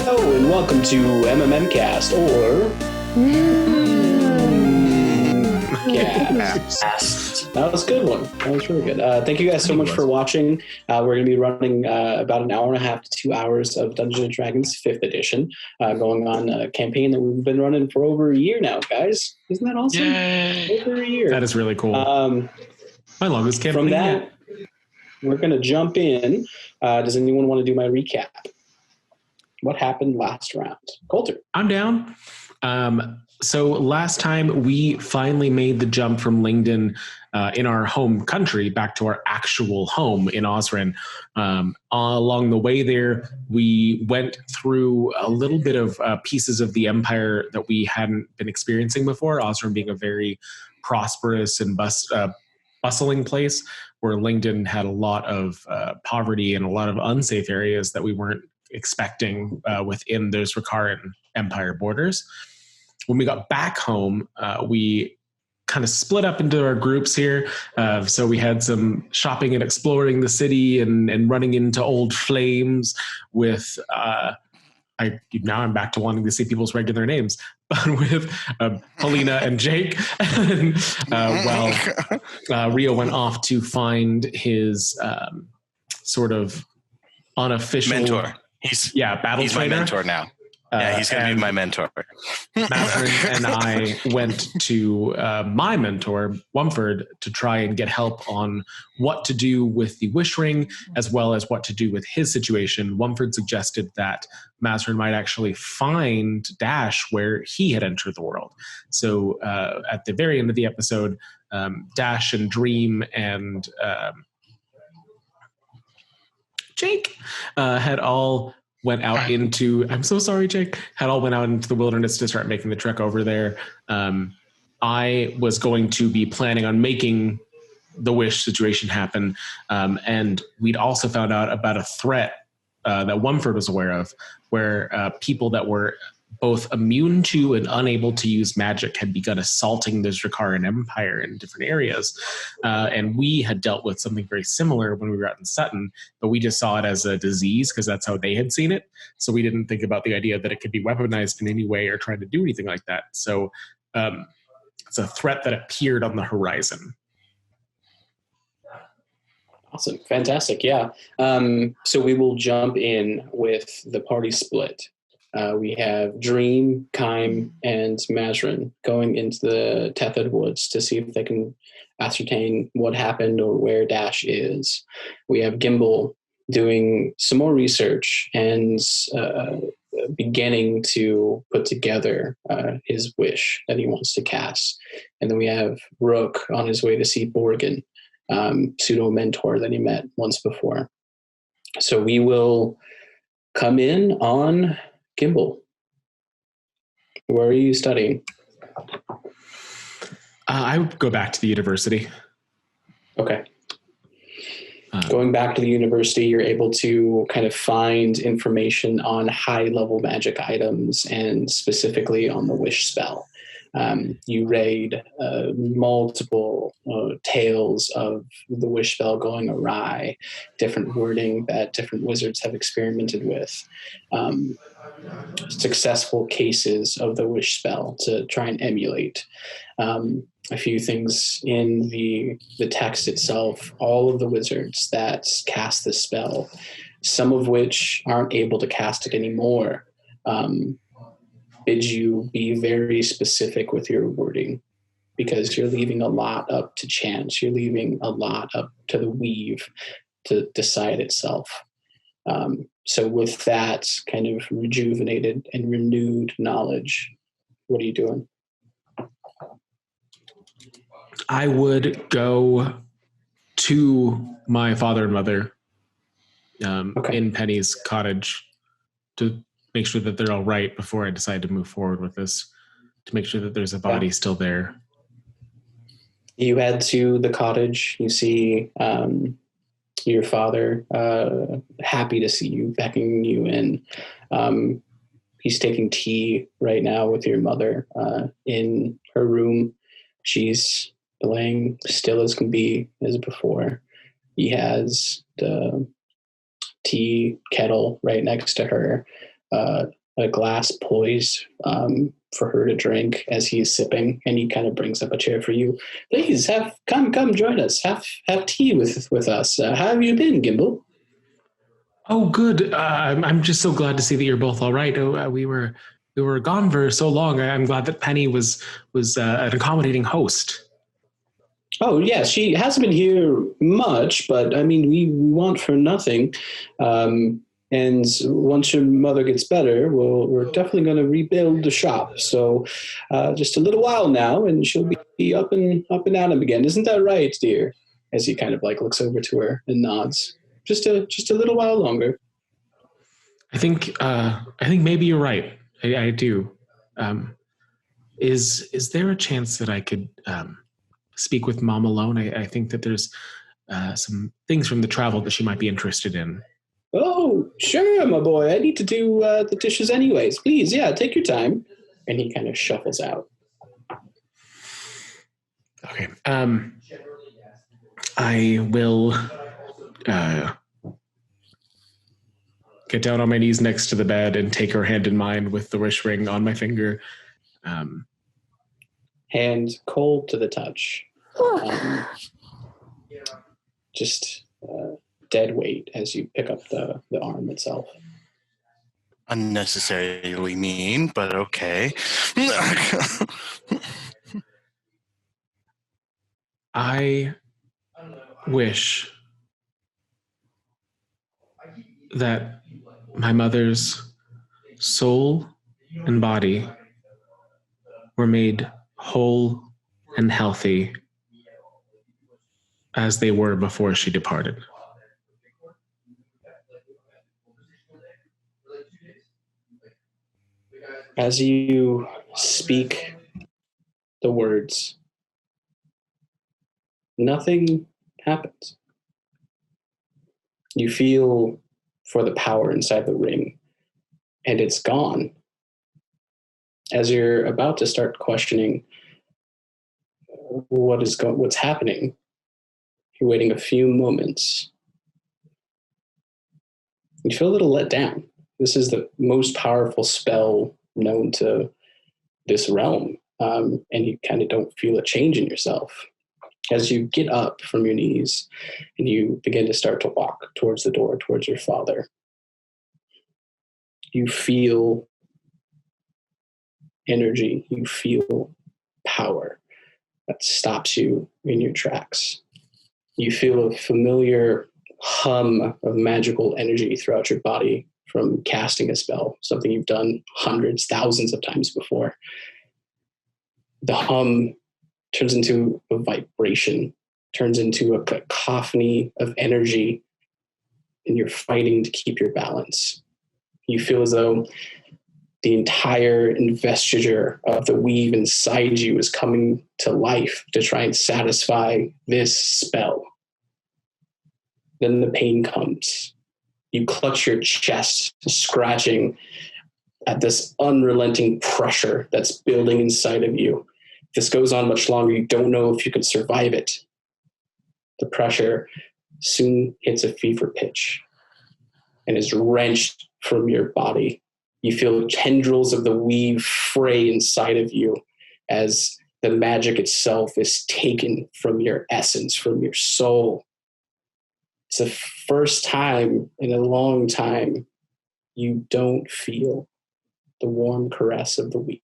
Hello and welcome to MMMcast or Cast. That was a good one. That was really good. Thank you guys so much for watching. We're going to be running about an hour and a half to 2 hours of Dungeons and Dragons 5th edition, going on a campaign that we've been running for over a year now, guys. Isn't that awesome? Yay. Over a year. That is really cool. My longest campaign. From that, we're going to jump in. Does anyone want to do my recap? What happened last round? Coulter. I'm down. So last time we finally made the jump from Langdon in our home country back to our actual home in Osran. Along the way there, we went through a little bit of pieces of the empire that we hadn't been experiencing before. Osran being a very prosperous and bustling place, where Langdon had a lot of poverty and a lot of unsafe areas that we weren't expecting within those Rakaran Empire borders. When we got back home, we kind of split up into our groups here. So we had some shopping and exploring the city and running into old flames with, now I'm back to wanting to see people's regular names, but with Paulina and Jake. While Rio went off to find his sort of unofficial mentor. He's my mentor now. He's going to be my mentor. Matherin and I went to my mentor, Wumford, to try and get help on what to do with the wish ring, as well as what to do with his situation. Wumford suggested that Matherin might actually find Dash where he had entered the world. So at the very end of the episode, Dash and Dream and Jake had all went out into, I'm so sorry, Jake, had all went out into the wilderness to start making the trek over there. I was going to be planning on making the wish situation happen. And we'd also found out about a threat that Wumford was aware of, where people that were both immune to and unable to use magic had begun assaulting the Rakaran Empire in different areas. And we had dealt with something very similar when we were out in Sutton, but we just saw it as a disease because that's how they had seen it. So we didn't think about the idea that it could be weaponized in any way or trying to do anything like that. So it's a threat that appeared on the horizon. Awesome. Fantastic. Yeah. So we will jump in with the party split. We have Dream, Kime, and Matherin going into the Tethid Woods to see if they can ascertain what happened or where Dash is. We have Gimble doing some more research and beginning to put together his wish that he wants to cast. And then we have Rook on his way to see Borgin, pseudo-mentor that he met once before. So we will come in on Gimble. Where are you studying? I would go back to the university. Okay. Going back to the university, you're able to kind of find information on high-level magic items and specifically on the wish spell. You raid multiple tales of the wish spell going awry, different wording that different wizards have experimented with, successful cases of the wish spell to try and emulate. A few things in the text itself, all of the wizards that cast this spell, some of which aren't able to cast it anymore, bid you be very specific with your wording, because you're leaving a lot up to chance. You're leaving a lot up to the weave to decide itself. So with that kind of rejuvenated and renewed knowledge, what are you doing? I would go to my father and mother in Penny's cottage to make sure that they're all right before I decide to move forward with this, to make sure that there's a body still there. You head to the cottage. You see your father, happy to see you, beckoning you in. He's taking tea right now with your mother in her room. She's laying still as can be as before. He has the tea kettle right next to her. a glass poised for her to drink as he's sipping, and he kind of brings up a chair for you. Please come join us. Have tea with us. How have you been, Gimble? Oh, good. I'm just so glad to see that you're both all right. We were gone for so long. I'm glad that Penny was an accommodating host. Oh, yeah, she hasn't been here much, but I mean, we want for nothing. And once your mother gets better, we're definitely going to rebuild the shop. So just a little while now, and she'll be up and at 'em again. Isn't that right, dear? As he kind of like looks over to her and nods. Just a little while longer. I think maybe you're right. I do. Is there a chance that I could speak with Mom alone? I think that there's some things from the travel that she might be interested in. Oh, sure, my boy. I need to do the dishes anyways. Please, yeah, take your time. And he kind of shuffles out. Okay. I will get down on my knees next to the bed and take her hand in mine with the wish ring on my finger. Hand cold to the touch. Just dead weight as you pick up the arm itself. Unnecessarily mean, but okay. I wish that my mother's soul and body were made whole and healthy as they were before she departed. As you speak the words, nothing happens. You feel for the power inside the ring, and it's gone. As you're about to start questioning what's happening, you're waiting a few moments. You feel a little let down. This is the most powerful spell known to this realm, and you kind of don't feel a change in yourself. As you get up from your knees and you begin to start to walk towards the door, towards your father, you feel energy, you feel power that stops you in your tracks. You feel a familiar hum of magical energy throughout your body from casting a spell, something you've done hundreds, thousands of times before. The hum turns into a vibration, turns into a cacophony of energy, and you're fighting to keep your balance. You feel as though the entire investiture of the weave inside you is coming to life to try and satisfy this spell. Then the pain comes. You clutch your chest, scratching at this unrelenting pressure that's building inside of you. If this goes on much longer, you don't know if you can survive it. The pressure soon hits a fever pitch and is wrenched from your body. You feel tendrils of the weave fray inside of you as the magic itself is taken from your essence, from your soul. It's the first time in a long time you don't feel the warm caress of the weave.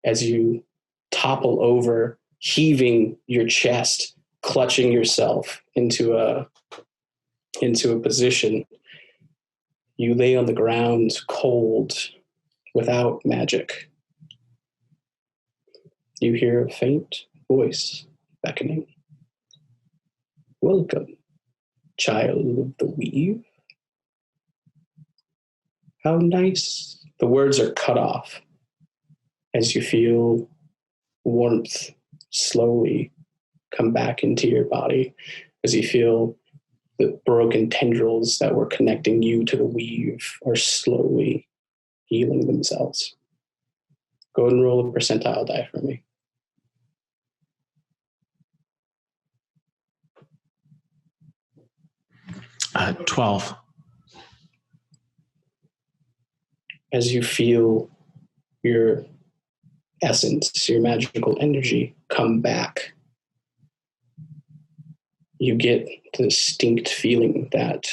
As you topple over, heaving your chest, clutching yourself into a position, you lay on the ground cold, without magic. You hear a faint voice beckoning. Welcome, child of the weave. How nice. The words are cut off as you feel warmth slowly come back into your body, as you feel the broken tendrils that were connecting you to the weave are slowly healing themselves. Go ahead and roll a percentile die for me. 12. as you feel your essence, your magical energy come back, you get the distinct feeling that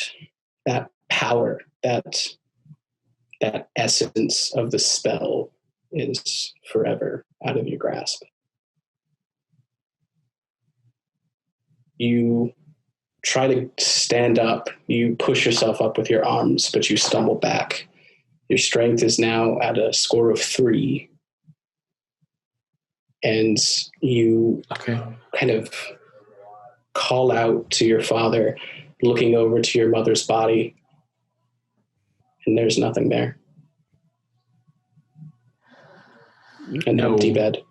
power, that essence of the spell is forever out of your grasp. You try to stand up. You push yourself up with your arms, but you stumble back. Your strength is now at a score of 3. And you kind of call out to your father, looking over to your mother's body, and there's nothing there. An empty bed.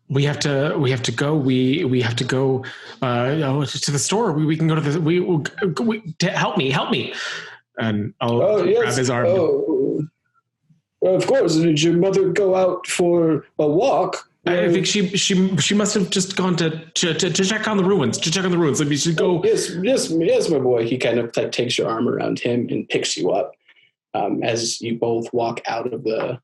We have to go. We have to go to the store. We can go to the. Help me. And I'll grab his arm. Oh, well, of course. Did your mother go out for a walk? I think she must have just gone to check on the ruins. Like we should go. Yes, my boy. He kind of like takes your arm around him and picks you up as you both walk out of the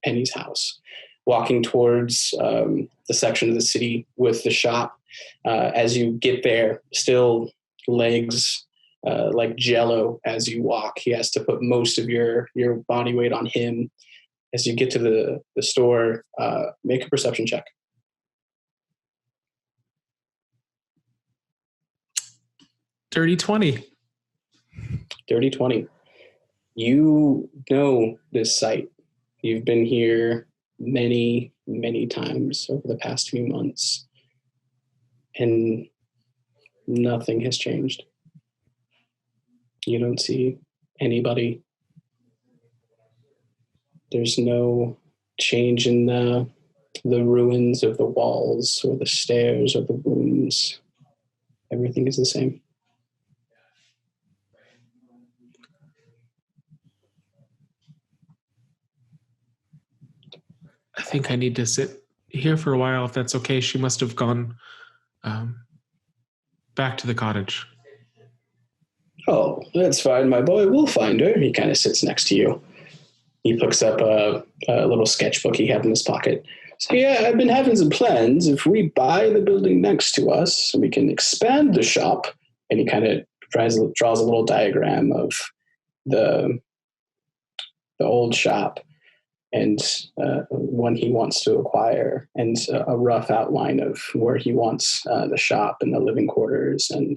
Penny's house, walking towards the section of the city with the shop. As you get there, still legs like jello as you walk. He has to put most of your body weight on him. As you get to the store, make a perception check. Dirty 20. You know this site. You've been here many, many times over the past few months, and nothing has changed. You don't see anybody. There's no change in the ruins of the walls or the stairs or the rooms. Everything is the same. I think I need to sit here for a while, if that's okay. She must have gone back to the cottage. Oh, that's fine, my boy. We'll find her. He kind of sits next to you. He picks up a little sketchbook he had in his pocket. So yeah, I've been having some plans. If we buy the building next to us, we can expand the shop. And he kind of draws a little diagram of the old shop and one he wants to acquire, and a rough outline of where he wants the shop and the living quarters and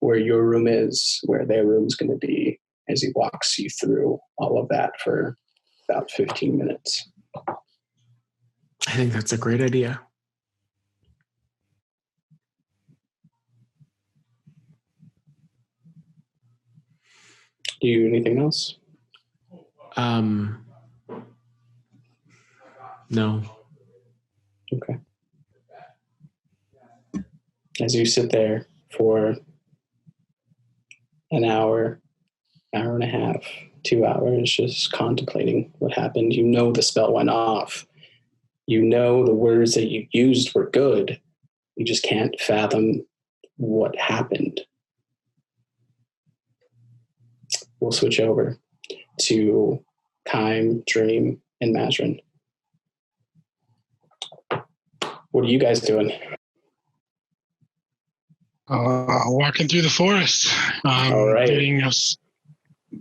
where your room is, where their room's going to be, as he walks you through all of that for about 15 minutes. I think that's a great idea. Do you anything else? No. Okay. As you sit there for an hour and a half, 2 hours, just contemplating what happened, you know the spell went off. You know the words that you used were good. You just can't fathom what happened. We'll switch over to Kime, Dream, and Mazrin. What are you guys doing? Walking through the forest. All right. Leading us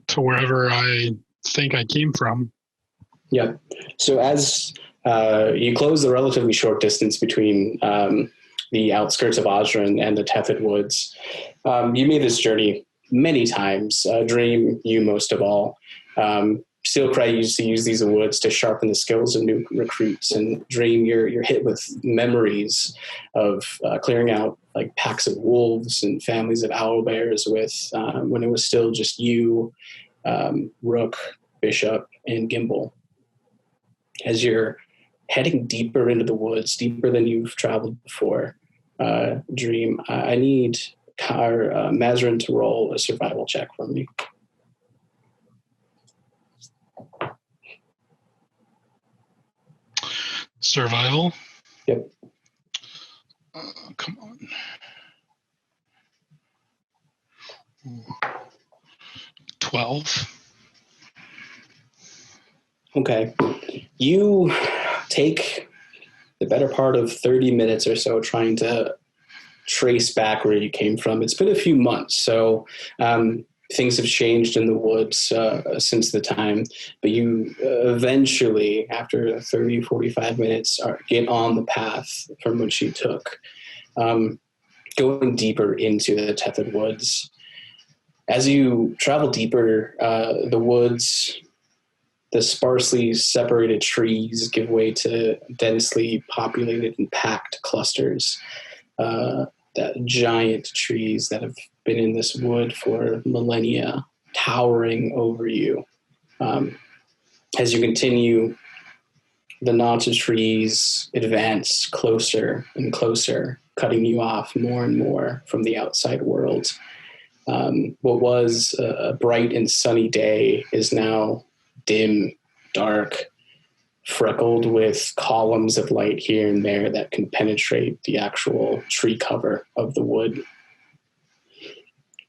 to wherever I think I came from. Yep. So as you close the relatively short distance between the outskirts of Osran and the Tethid Woods, you made this journey many times. Dream, you most of all. Steelcry used to use these woods to sharpen the skills of new recruits, and Dream, you're hit with memories of clearing out like packs of wolves and families of owlbears with when it was still just you, Rook, Bishop, and Gimble. As you're heading deeper into the woods, deeper than you've traveled before, Dream, I need Mazrin to roll a survival check for me. Survival? Yep. Come on. 12. Okay. You take the better part of 30 minutes or so trying to trace back where you came from. It's been a few months, so things have changed in the woods since the time, but you eventually, after 30, 45 minutes, get on the path from which you took, going deeper into the tepid woods. As you travel deeper, the woods, the sparsely separated trees give way to densely populated and packed clusters. That giant trees that have been in this wood for millennia, towering over you. As you continue, the knots of trees advance closer and closer, cutting you off more and more from the outside world. What was a bright and sunny day is now dim, dark, freckled with columns of light here and there that can penetrate the actual tree cover of the wood.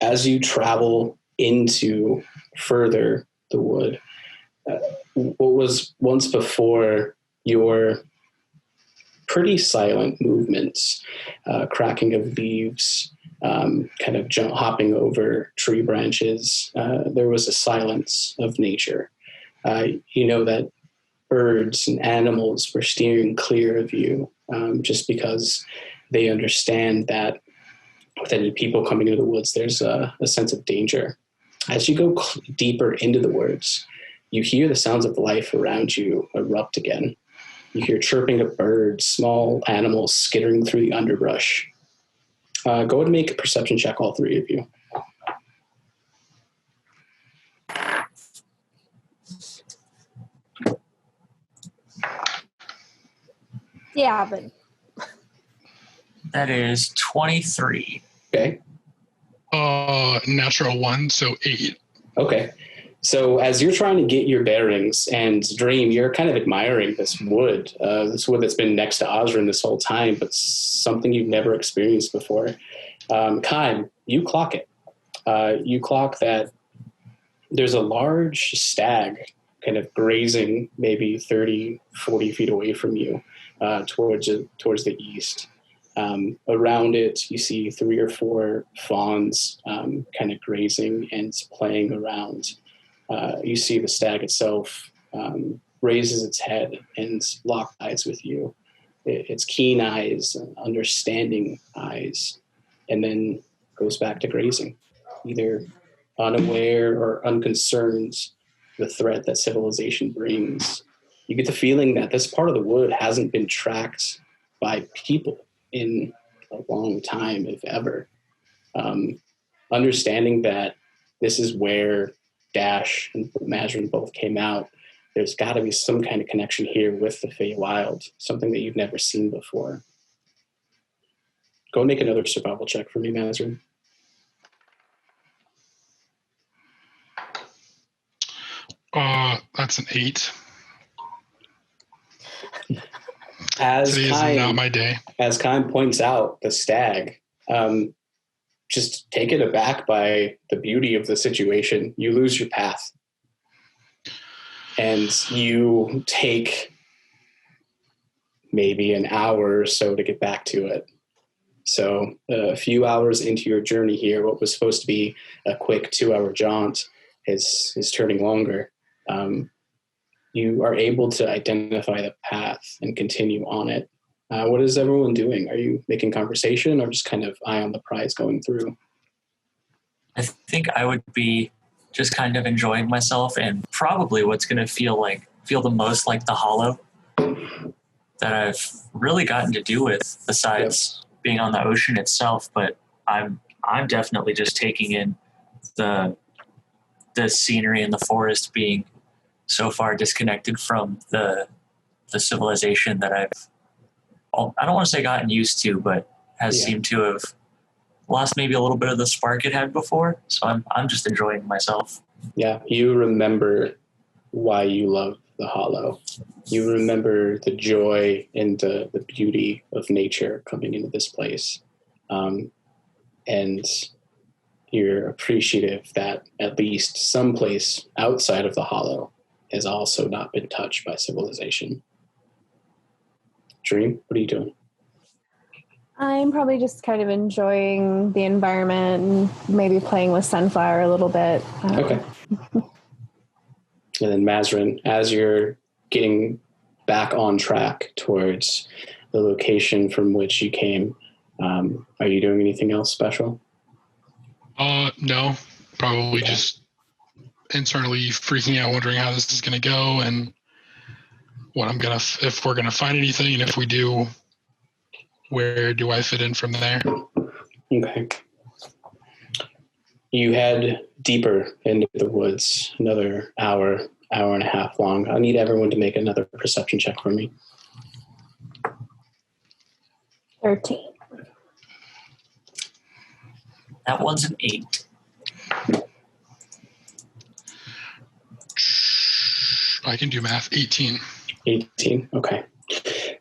As you travel into further the wood, what was once before your pretty silent movements, cracking of leaves, kind of hopping over tree branches, there was a silence of nature. You know that birds and animals were steering clear of you, just because they understand that with any people coming into the woods, there's a sense of danger. As you go deeper into the woods, you hear the sounds of life around you erupt again. You hear chirping of birds, small animals skittering through the underbrush. Go ahead and make a perception check, all three of you. Yeah, but that is 23. Okay. Natural 1, so 8. Okay. So as you're trying to get your bearings and Dream, you're kind of admiring this wood that's been next to Osrin this whole time, but something you've never experienced before. Kaim, you clock it. You clock that there's a large stag kind of grazing maybe 30, 40 feet away from you, towards the east. Around it, you see 3 or 4 fawns kind of grazing and playing around. You see the stag itself raises its head and locks eyes with you. Its keen eyes, understanding eyes, and then goes back to grazing, either unaware or unconcerned the threat that civilization brings. You get the feeling that this part of the wood hasn't been tracked by people in a long time, if ever. Understanding that this is where Dash and Majorin both came out, there's got to be some kind of connection here with the Feywild, something that you've never seen before. Go and make another survival check for me, Majorin. That's an 8. Today's not my day. As Kaim points out, the stag, just taken aback by the beauty of the situation, you lose your path. And you take maybe an hour or so to get back to it. So a few hours into your journey here, what was supposed to be a quick 2-hour jaunt is turning longer. You are able to identify the path and continue on it. What is everyone doing? Are you making conversation or just kind of eye on the prize going through? I think I would be just kind of enjoying myself, and probably what's going to feel the most like the hollow that I've really gotten to do with, besides being on the ocean itself. But I'm definitely just taking in the scenery and the forest, being so far disconnected from the civilization that I don't want to say gotten used to, but has seemed to have lost maybe a little bit of the spark it had before. So I'm just enjoying myself. Yeah, you remember why you love the Hollow. You remember the joy and the beauty of nature coming into this place. And you're appreciative that at least some place outside of the hollow has also not been touched by civilization. Dream, what are you doing? I'm probably just kind of enjoying the environment and maybe playing with Sunflower a little bit. Okay. And then Mazarin, as you're getting back on track towards the location from which you came, are you doing anything else special? No, probably just internally freaking out, wondering how this is going to go and if we're going to find anything, and if we do, where do I fit in from there? Okay. You head deeper into the woods, another hour and a half long. I need everyone to make another perception check for me. 13. That one's an 8. I can do math. 18. 18, okay.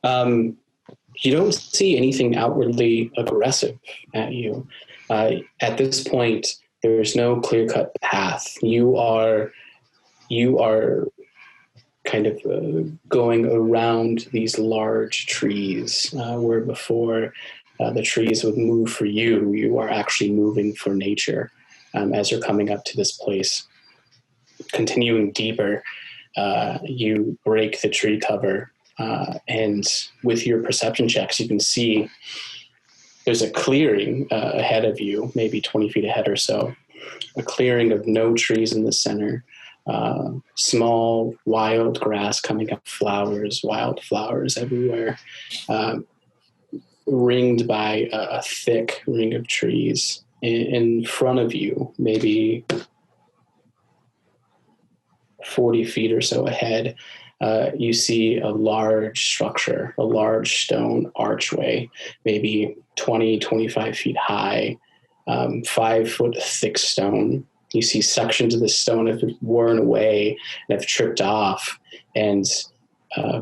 You don't see anything outwardly aggressive at you. At this point, there's no clear-cut path. You are kind of going around these large trees, where before the trees would move for you, you are actually moving for nature as you're coming up to this place. Continuing deeper, you break the tree cover, and with your perception checks, you can see there's a clearing ahead of you, maybe 20 feet ahead or so, a clearing of no trees in the center, small wild grass coming up, wild flowers everywhere, ringed by a thick ring of trees. In front of you, maybe 40 feet or so ahead, you see a large structure, a large stone archway, maybe 20, 25 feet high, 5 foot thick stone. You see sections of the stone have worn away and have tripped off, and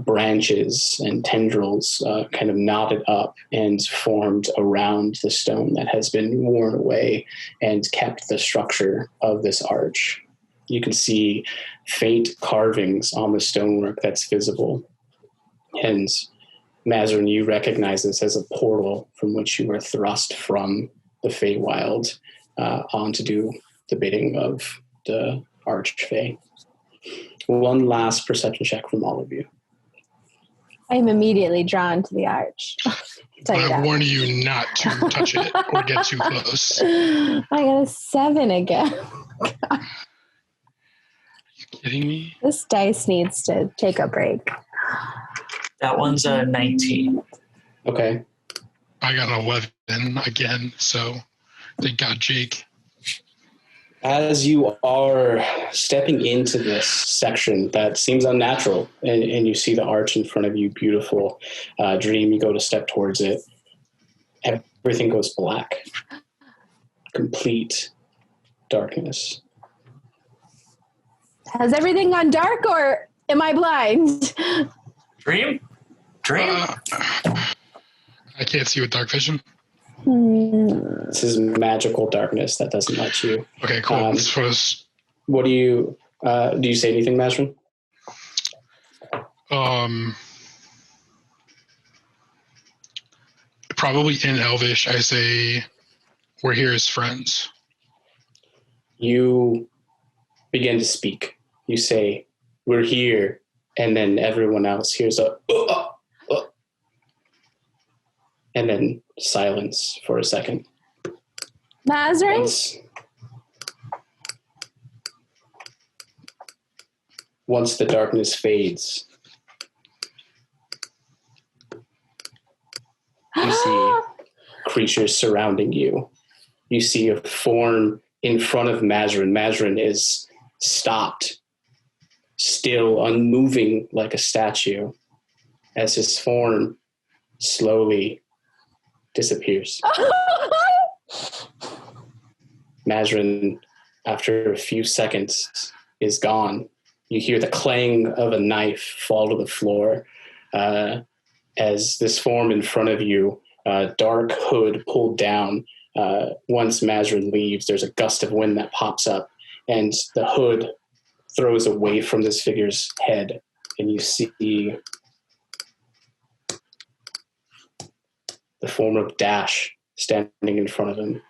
branches and tendrils kind of knotted up and formed around the stone that has been worn away and kept the structure of this arch. You can see faint carvings on the stonework that's visible. And Mazarin, you recognize this as a portal from which you were thrust from the Feywild on to do the bidding of the Archfey. One last perception check from all of you. I am immediately drawn to the arch. I warn you not to touch it or get too close. I got a 7 again. Kidding me? This dice needs to take a break. That one's a 19. Okay. I got an 11 again, so thank God, Jake. As you are stepping into this section that seems unnatural, and you see the arch in front of you, beautiful, Dream, you go to step towards it, everything goes black. Complete darkness. Has everything gone dark, or am I blind? Dream? I can't see with dark vision. This is magical darkness that doesn't let you. Okay, cool. What do you say anything, Mazarin? Probably in Elvish, I say, we're here as friends. You begin to speak. You say, we're here, and then everyone else hears a and then silence for a second. Mazarin? Once the darkness fades, you see creatures surrounding you. You see a form in front of Mazarin. Mazarin is stopped, still unmoving like a statue, as his form slowly disappears. Mazarin, after a few seconds, is gone. You hear the clang of a knife fall to the floor as this form in front of you, dark hood pulled down, once Mazrin leaves, there's a gust of wind that pops up, and the hood throws away from this figure's head, and you see the form of Dash standing in front of him,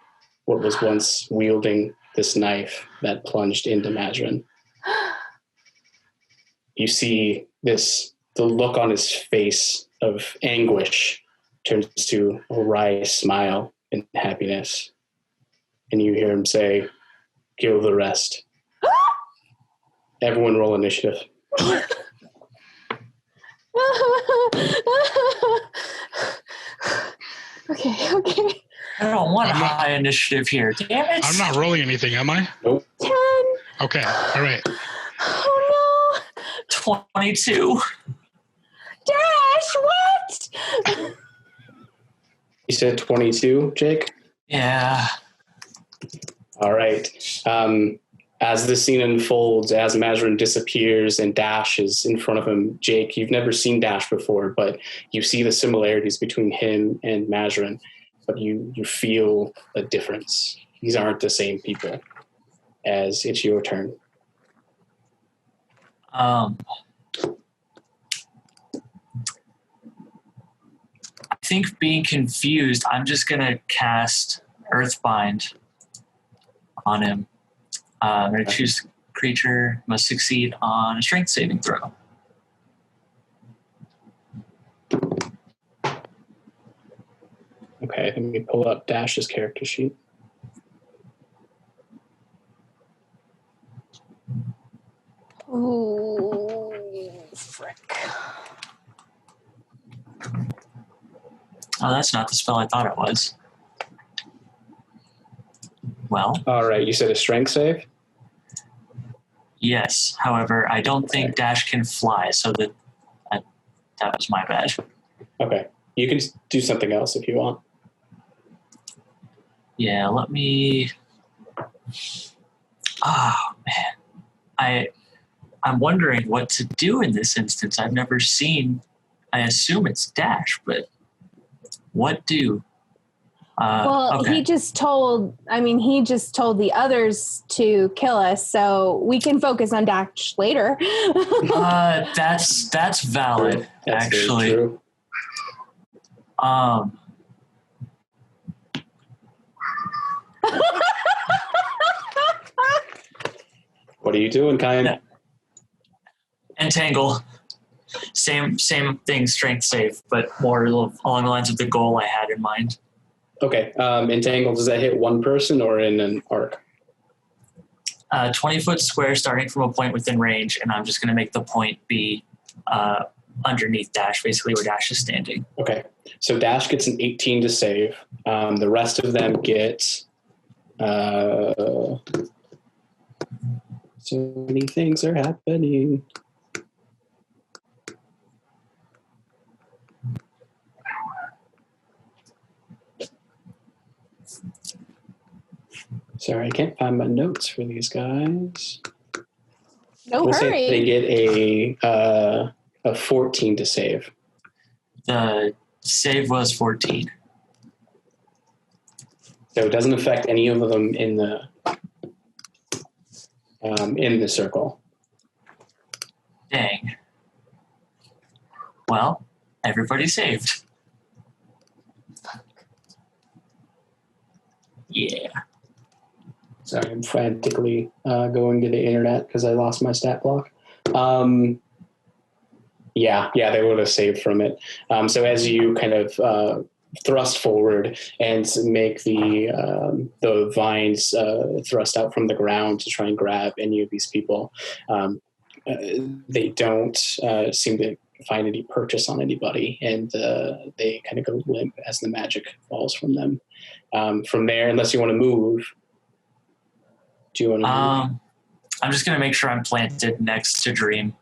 what was once wielding this knife that plunged into Mazrin. You see the look on his face of anguish turns to a wry smile and happiness. And you hear him say, "Kill the rest." Everyone roll initiative. Okay. I don't want high initiative here. Damn it. I'm not rolling anything, am I? Nope. 10. Okay, all right. Oh 22. no. Dash, what? You said 22, Jake? Yeah. All right. As the scene unfolds, as Mazrin disappears and Dash is in front of him, Jake, you've never seen Dash before, but you see the similarities between him and Mazrin, but you feel a difference. These aren't the same people. As it's your turn. I think being confused, I'm just going to cast Earthbind on him. I'm going to choose creature, must succeed on a strength saving throw. Okay, let me pull up Dash's character sheet. Ooh, frick. Oh, that's not the spell I thought it was. Well. All right, you said a strength save? Yes. However, I don't think Dash can fly, so that was my bad. Okay. You can do something else if you want. Yeah, let me... Oh, man. I'm wondering what to do in this instance. I've never seen... I assume it's Dash, but what do... Okay. He just told the others to kill us, so we can focus on Dash later. That's valid, That's actually. True. What are you doing, Kyan? Entangle. Same thing, strength save, but more along the lines of the goal I had in mind. Okay. Entangle, does that hit one person or in an arc? 20-foot square starting from a point within range, and I'm just going to make the point be underneath Dash, basically where Dash is standing. Okay. So Dash gets an 18 to save. The rest of them get... so many things are happening. Sorry, I can't find my notes for these guys. No hurry. They get a 14 to save. The save was 14. So it doesn't affect any of them in the circle. Dang. Well, everybody saved. Yeah. Sorry, I'm frantically going to the internet because I lost my stat block. Yeah, they would have saved from it. So as you kind of thrust forward and make the vines thrust out from the ground to try and grab any of these people, they don't seem to find any purchase on anybody, and they kind of go limp as the magic falls from them. From there, unless you want to move. Do you want to move? I'm just going to make sure I'm planted next to Dream.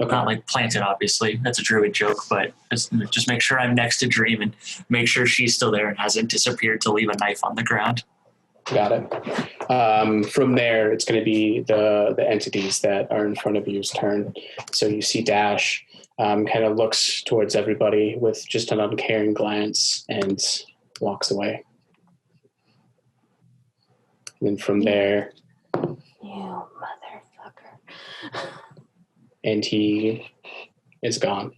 Okay. Not like planted, obviously. That's a druid joke, but just make sure I'm next to Dream and make sure she's still there and hasn't disappeared to leave a knife on the ground. Got it. From there, it's going to be the entities that are in front of you's turn. So you see Dash kind of looks towards everybody with just an uncaring glance and walks away. And then from there, you motherfucker. And he is gone.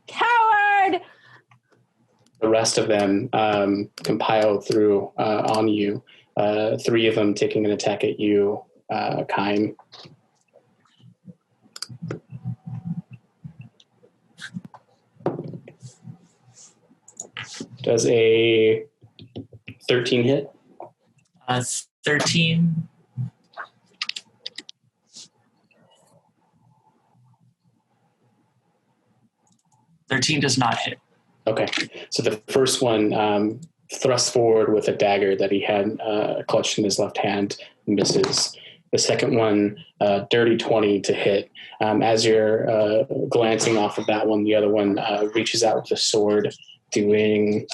Coward! The rest of them compile through on you. 3 of them taking an attack at you, Kaim. Does a 13 hit? 13. Does not hit. Okay. So the first one thrusts forward with a dagger that he had clutched in his left hand, misses. The second one, dirty 20 to hit. As you're glancing off of that one, the other one reaches out with a sword, doing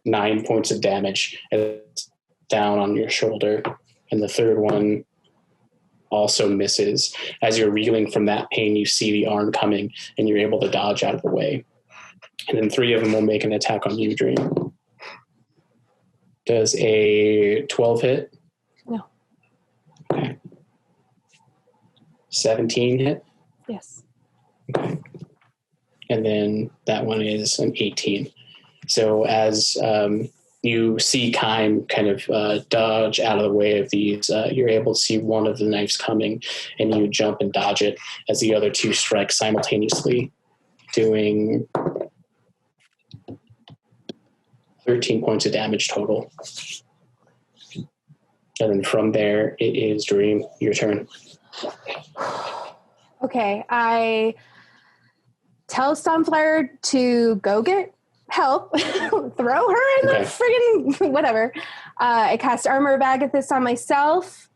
9 points of damage. It's down on your shoulder. And the third one also misses. As you're reeling from that pain, you see the arm coming, and you're able to dodge out of the way. And then 3 of them will make an attack on you, Dream. Does a 12 hit? No. Okay. 17 hit? Yes. Okay. And then that one is an 18. So as you see Kaim kind of dodge out of the way of these, you're able to see one of the knives coming, and you jump and dodge it as the other 2 strike simultaneously, doing 13 points of damage total. And then from there, it is Dream. Your turn. Okay, I tell Stoneflare to go get help, throw her in the friggin' whatever. I cast Armor Bag at this on myself,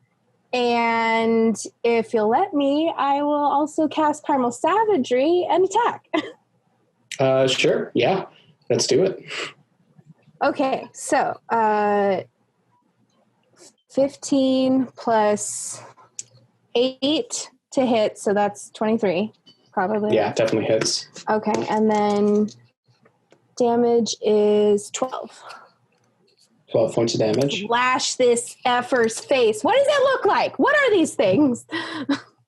and if you'll let me, I will also cast Primal Savagery and attack. Sure, yeah, let's do it. Okay, so 15 plus 8 to hit, so that's 23, probably. Yeah, definitely hits. Okay, and then damage is 12. 12 points of damage. Slash this effer's face. What does it look like? What are these things?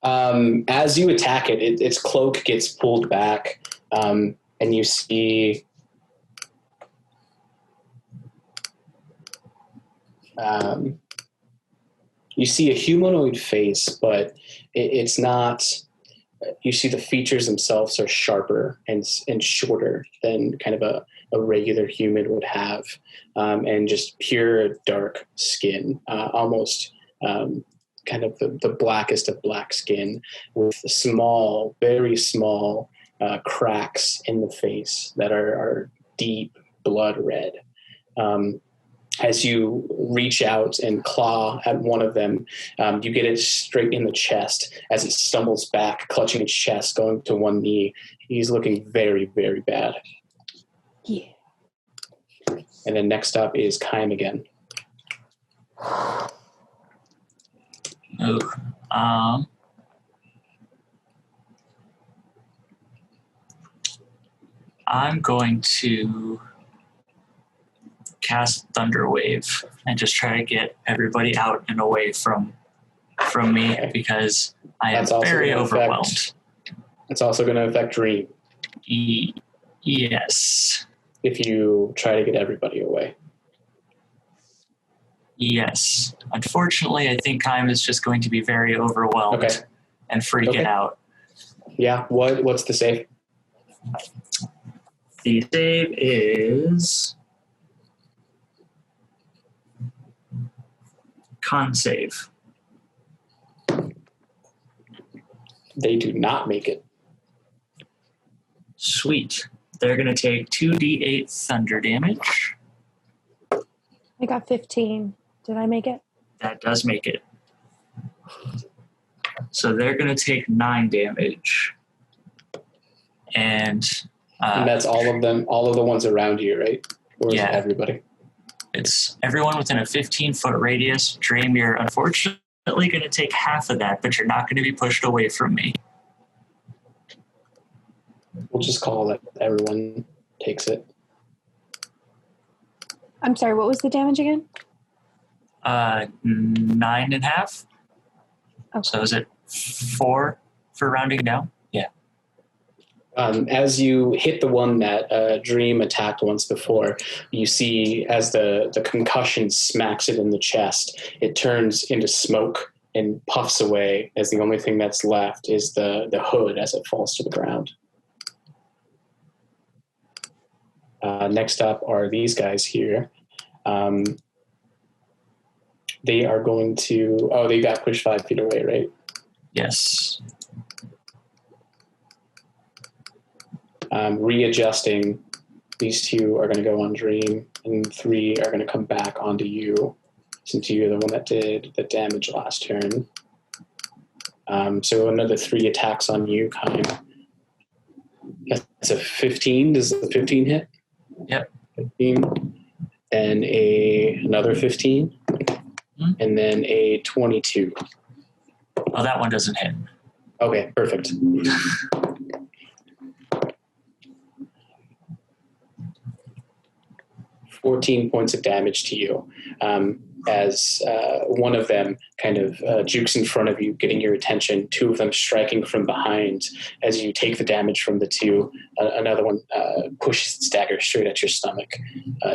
As you attack it, its cloak gets pulled back, and you see a humanoid face, but it's not. You see the features themselves are sharper and shorter than kind of a regular human would have, and just pure dark skin, almost kind of the blackest of black skin, with small, very small cracks in the face that are deep blood red. As you reach out and claw at one of them, you get it straight in the chest as it stumbles back, clutching its chest, going to one knee. He's looking very, very bad. Yeah. And then next up is Kaim again. I'm going to cast Thunder Wave and just try to get everybody out and away from me, because I am very overwhelmed. It's also going to affect Dream. Yes. If you try to get everybody away. Yes. Unfortunately, I think Kaim is just going to be very overwhelmed and freaking out. Yeah. What's the save? The save is con save. They do not make it. Sweet. They're going to take 2d8 thunder damage. I got 15. Did I make it? That does make it. So they're going to take 9 damage. And that's all of them, all of the ones around you, right? Or is it everybody? It's everyone within a 15-foot radius. Dream, you're unfortunately going to take half of that, but you're not going to be pushed away from me. We'll just call it everyone takes it. I'm sorry, what was the damage again? 9.5. Okay. So is it 4 for rounding down? Yeah. As you hit the one that Dream attacked once before, you see as the concussion smacks it in the chest, it turns into smoke and puffs away, as the only thing that's left is the hood as it falls to the ground. Next up are these guys here. They are going to... Oh, they got pushed 5 feet away, right? Yes. Readjusting, these 2 are going to go on Dream, and 3 are going to come back onto you, since you're the one that did the damage last turn. So another 3 attacks on you, Kyle. That's a 15. Does the 15 hit? Yep. 15. And another 15. Mm-hmm. And then a 22. Oh, that one doesn't hit. Okay, perfect. 14 points of damage to you, as one of them kind of jukes in front of you, getting your attention, 2 of them striking from behind. As you take the damage from the 2, another one pushes its dagger straight at your stomach,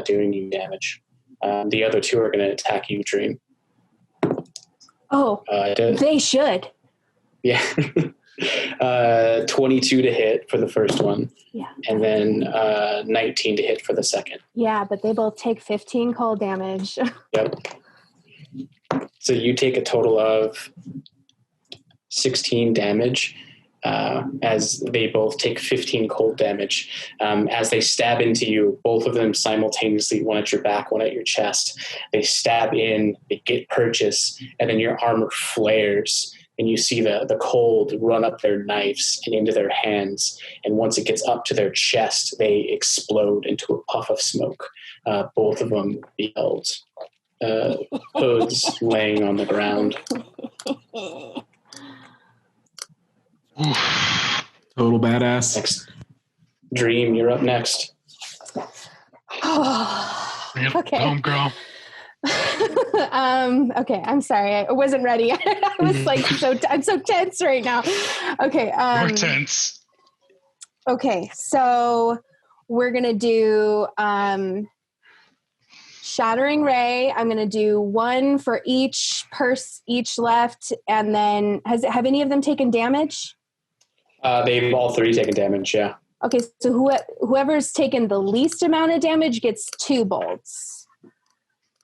doing you damage. The other 2 are going to attack you, Dream. Oh, they should. Yeah. 22 to hit for the first one. Yeah. And then 19 to hit for the second. Yeah, but they both take 15 cold damage. Yep. So you take a total of 16 damage, as they both take 15 cold damage. As they stab into you, both of them simultaneously, one at your back, one at your chest. They stab in, they get purchase, and then your armor flares. And you see the cold run up their knives and into their hands. And once it gets up to their chest, they explode into a puff of smoke. Both of them beheld hoods laying on the ground. Total badass. Next. Dream, you're up next. Okay. Home girl. Okay, I'm sorry. I wasn't ready. I was like, I'm so tense right now. Okay. More tense. Okay, so we're going to do Shattering Ray. I'm going to do 1 for each left. And then have any of them taken damage? They've all 3 taken damage, yeah. Okay, so whoever's taken the least amount of damage gets 2 bolts.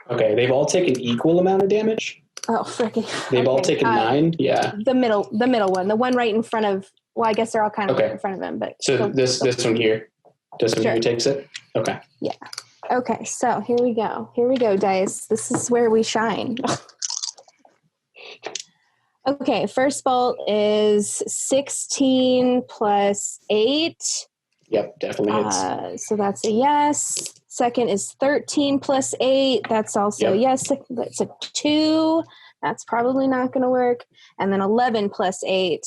Okay, they've all taken equal amount of damage? Oh, freaking. They've all taken 9? Yeah. The middle one. The one right in front of, well, I guess they're all kind of right in front of him. But so this one here. This one here takes it? Okay. Yeah. Okay, so here we go. Here we go, dice. This is where we shine. Okay, first bolt is 16 plus 8. Yep, definitely hits. So that's a yes. Second is 13 plus 8. That's also yes. That's a 2. That's probably not going to work. And then 11 plus 8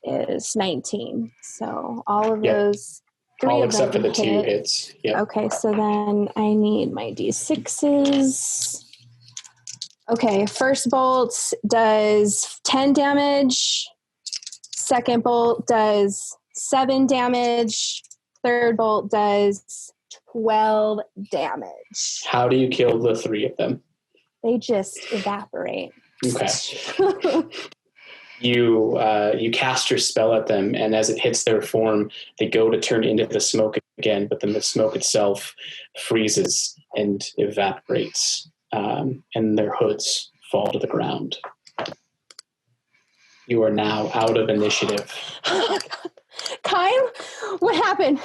is 19. So all of those, 3 all of except for them the 2 hits. Yep. Okay, so then I need my D6s. Okay, first bolt does 10 damage. Second bolt does 7 damage. Third bolt does 12 damage. How do you kill the 3 of them? They just evaporate. Okay. You cast your spell at them, and as it hits their form, they go to turn into the smoke again, but then the smoke itself freezes and evaporates, and their hoods fall to the ground. You are now out of initiative. Kyle, what happened?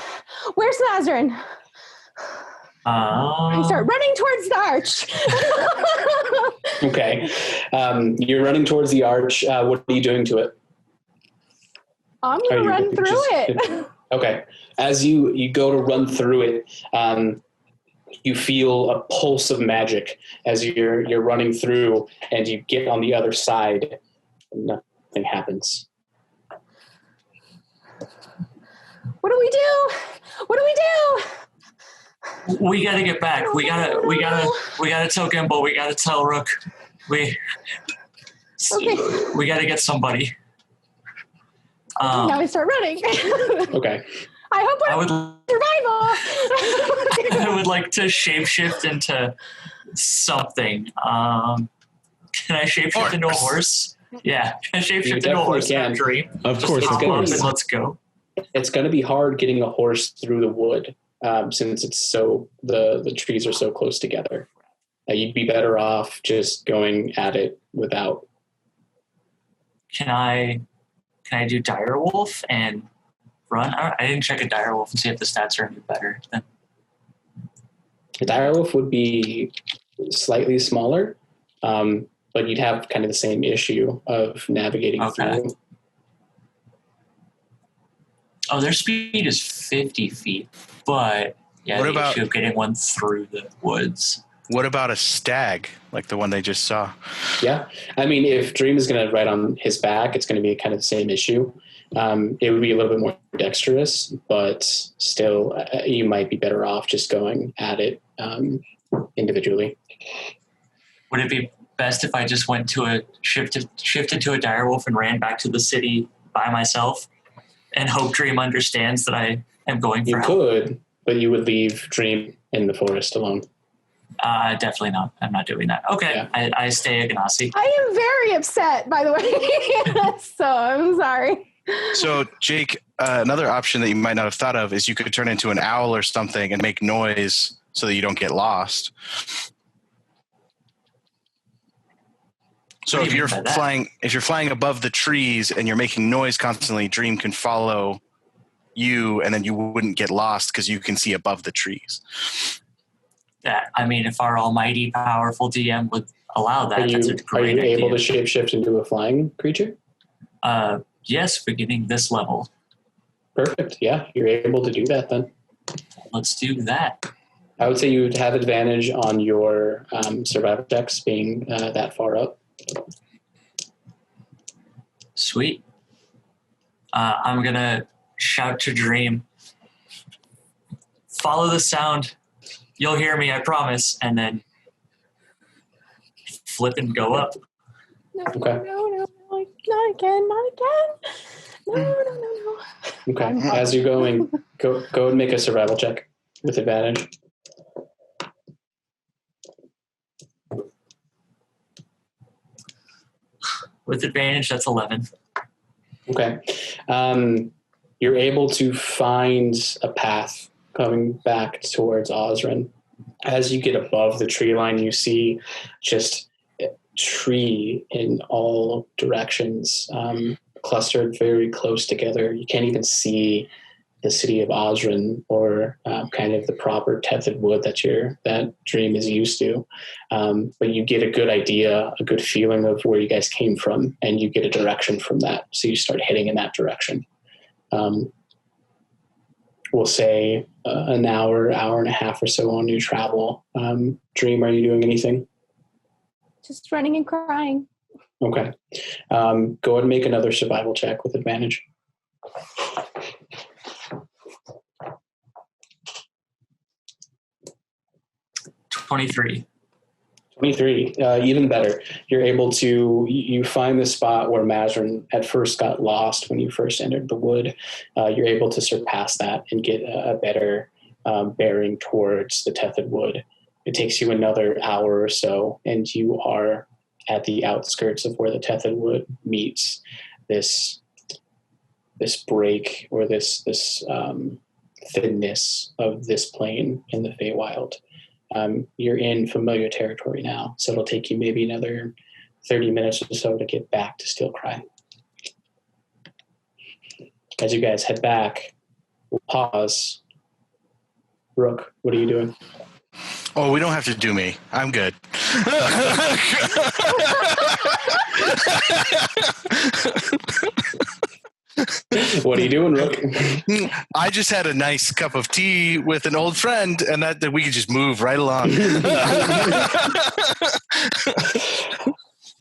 Where's Lazarin? I start running towards the arch. Okay. You're running towards the arch. What are you doing to it? I'm going to run through it. Okay. As you go to run through it, you feel a pulse of magic as you're running through, and you get on the other side, and nothing happens. What do we do? What do we do? We gotta get back. We gotta tell Gimble. We gotta tell Rook. We gotta get somebody. Now we start running. Okay. I hope we're survival. I would like to shapeshift into something. Can I shapeshift into a horse? Yeah. Can I shapeshift into a horse in a dream? Of course. Hop up and let's go. It's going to be hard getting a horse through the wood since it's so the trees are so close together. You'd be better off just going at it without. Can I do direwolf and run? I didn't check a direwolf and see if the stats are any better. A direwolf would be slightly smaller, but you'd have kind of the same issue of navigating through. Oh, their speed is 50 feet, but yeah, the issue of getting one through the woods. What about a stag, like the one they just saw? Yeah. I mean, if Dream is going to ride on his back, it's going to be kind of the same issue. It would be a little bit more dexterous, but still, you might be better off just going at it individually. Would it be best if I just went to shifted to a direwolf and ran back to the city by myself and hope Dream understands that I am going for help? You could, but you would leave Dream in the forest alone. Definitely not. I'm not doing that. Okay, yeah. I stay a Ganassi. I am very upset, by the way. So I'm sorry. So, Jake, another option that you might not have thought of is you could turn into an owl or something and make noise so that you don't get lost. So if you're flying above the trees and you're making noise constantly, Dream can follow you, and then you wouldn't get lost because you can see above the trees. That, I mean, if our almighty powerful DM would allow that, that's a great idea. Are you able to shapeshift into a flying creature? Yes, beginning this level. Perfect. Yeah, you're able to do that then. Let's do that. I would say you would have advantage on your survival checks being that far up. Sweet. I'm going to shout to Dream. Follow the sound. You'll hear me, I promise. And then flip and go up. No, not again. No. Okay, as you're going, go and make a survival check with advantage. With advantage, that's 11. Okay. You're able to find a path coming back towards Osrin. As you get above the tree line, you see just tree in all directions, clustered very close together. You can't even see the city of Osrin or kind of the proper tethered wood that Dream is used to. But you get a good idea, a good feeling of where you guys came from, and you get a direction from that. So you start heading in that direction. We'll say an hour and a half or so on your travel. Dream, are you doing anything? Just running and crying. Okay. Go ahead and make another survival check with advantage. $23. 23, even better. You're able to, you find the spot where Mazrin at first got lost when you first entered the wood. You're able to surpass that and get a better bearing towards the tethered wood. It takes you another hour or so, and you are at the outskirts of where the tethered wood meets this break or this thinness of this plain in the Feywild. You're in familiar territory now, so it'll take you maybe another 30 minutes or so to get back to Steel Cry. As you guys head back, we'll pause. Rook, what are you doing? Oh, we don't have to do me. I'm good. What are you doing, Rook? I just had a nice cup of tea with an old friend, and that we could just move right along.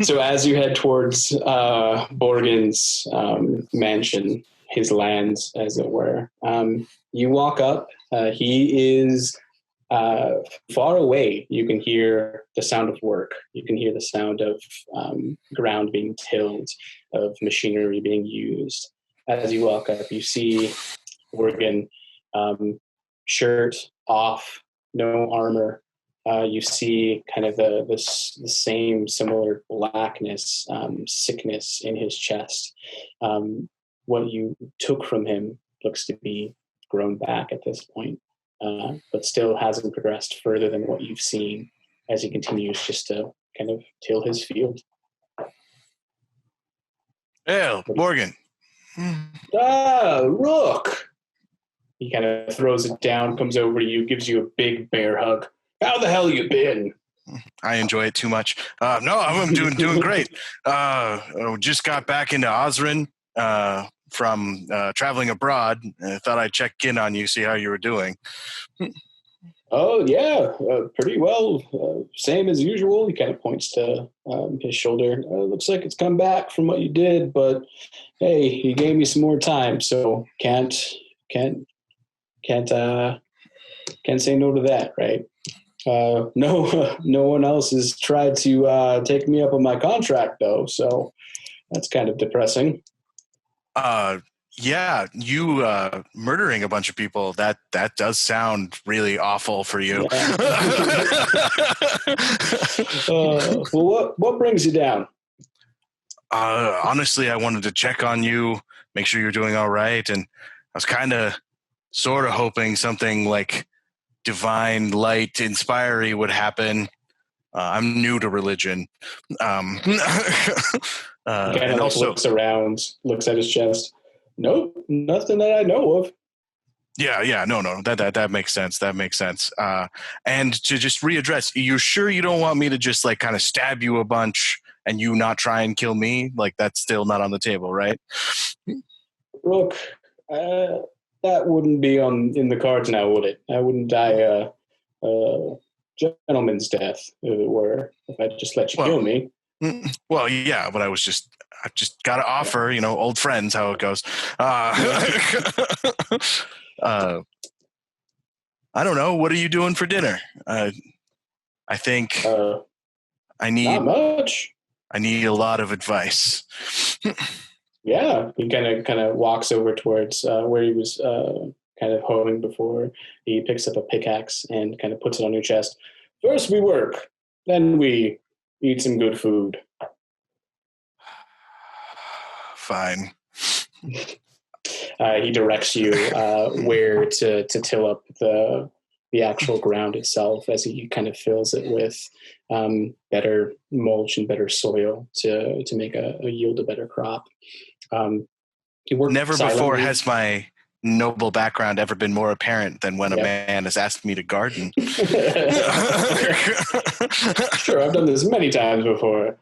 So as you head towards Borgen's mansion, his lands, as it were, you walk up. He is Far away, you can hear the sound of work. You can hear the sound of ground being tilled, of machinery being used. As you walk up, you see Morgan, shirt off, no armor. You see kind of the same similar blackness, sickness in his chest. What you took from him looks to be grown back at this point. But still hasn't progressed further than what you've seen as he continues just to kind of till his field. Hey, Morgan. Rook! He kind of throws it down, comes over to you, gives you a big bear hug. How the hell you been? I enjoy it too much. No, I'm doing great. Just got back into Osrin from traveling abroad. I thought I'd check in on you, see how you were doing. Oh, yeah, pretty well. Same as usual. He kind of points to his shoulder. Looks like it's come back from what you did, but hey, he gave me some more time, so can't say no to that, right? No one else has tried to take me up on my contract, though, so that's kind of depressing. Yeah, you murdering a bunch of people, that does sound really awful for you. Yeah. Well, what brings you down? Honestly, I wanted to check on you, make sure you're doing all right, and I was kind of sort of hoping something like divine light inspiry would happen. I'm new to religion. He kind of also looks around, looks at his chest. Nope, nothing that I know of. Yeah, no, that makes sense. That makes sense. And to just readdress, you sure you don't want me to just like kind of stab you a bunch and you not try and kill me? Like that's still not on the table, right? Look, that wouldn't be in the cards now, would it? I wouldn't die a gentleman's death, if it were, if I just let you kill me. Well, yeah, but I just got to offer, old friends, how it goes. I don't know. What are you doing for dinner? I think I need not much. I need a lot of advice. Yeah, he kind of walks over towards where he was kind of holding before. He picks up a pickaxe and kind of puts it on your chest. First we work, then we eat some good food. Fine. He directs you where to till up the actual ground itself as he kind of fills it with better mulch and better soil to make a yield a better crop. Never silently. Before has my noble background ever been more apparent than when a man has asked me to garden. Sure, I've done this many times before.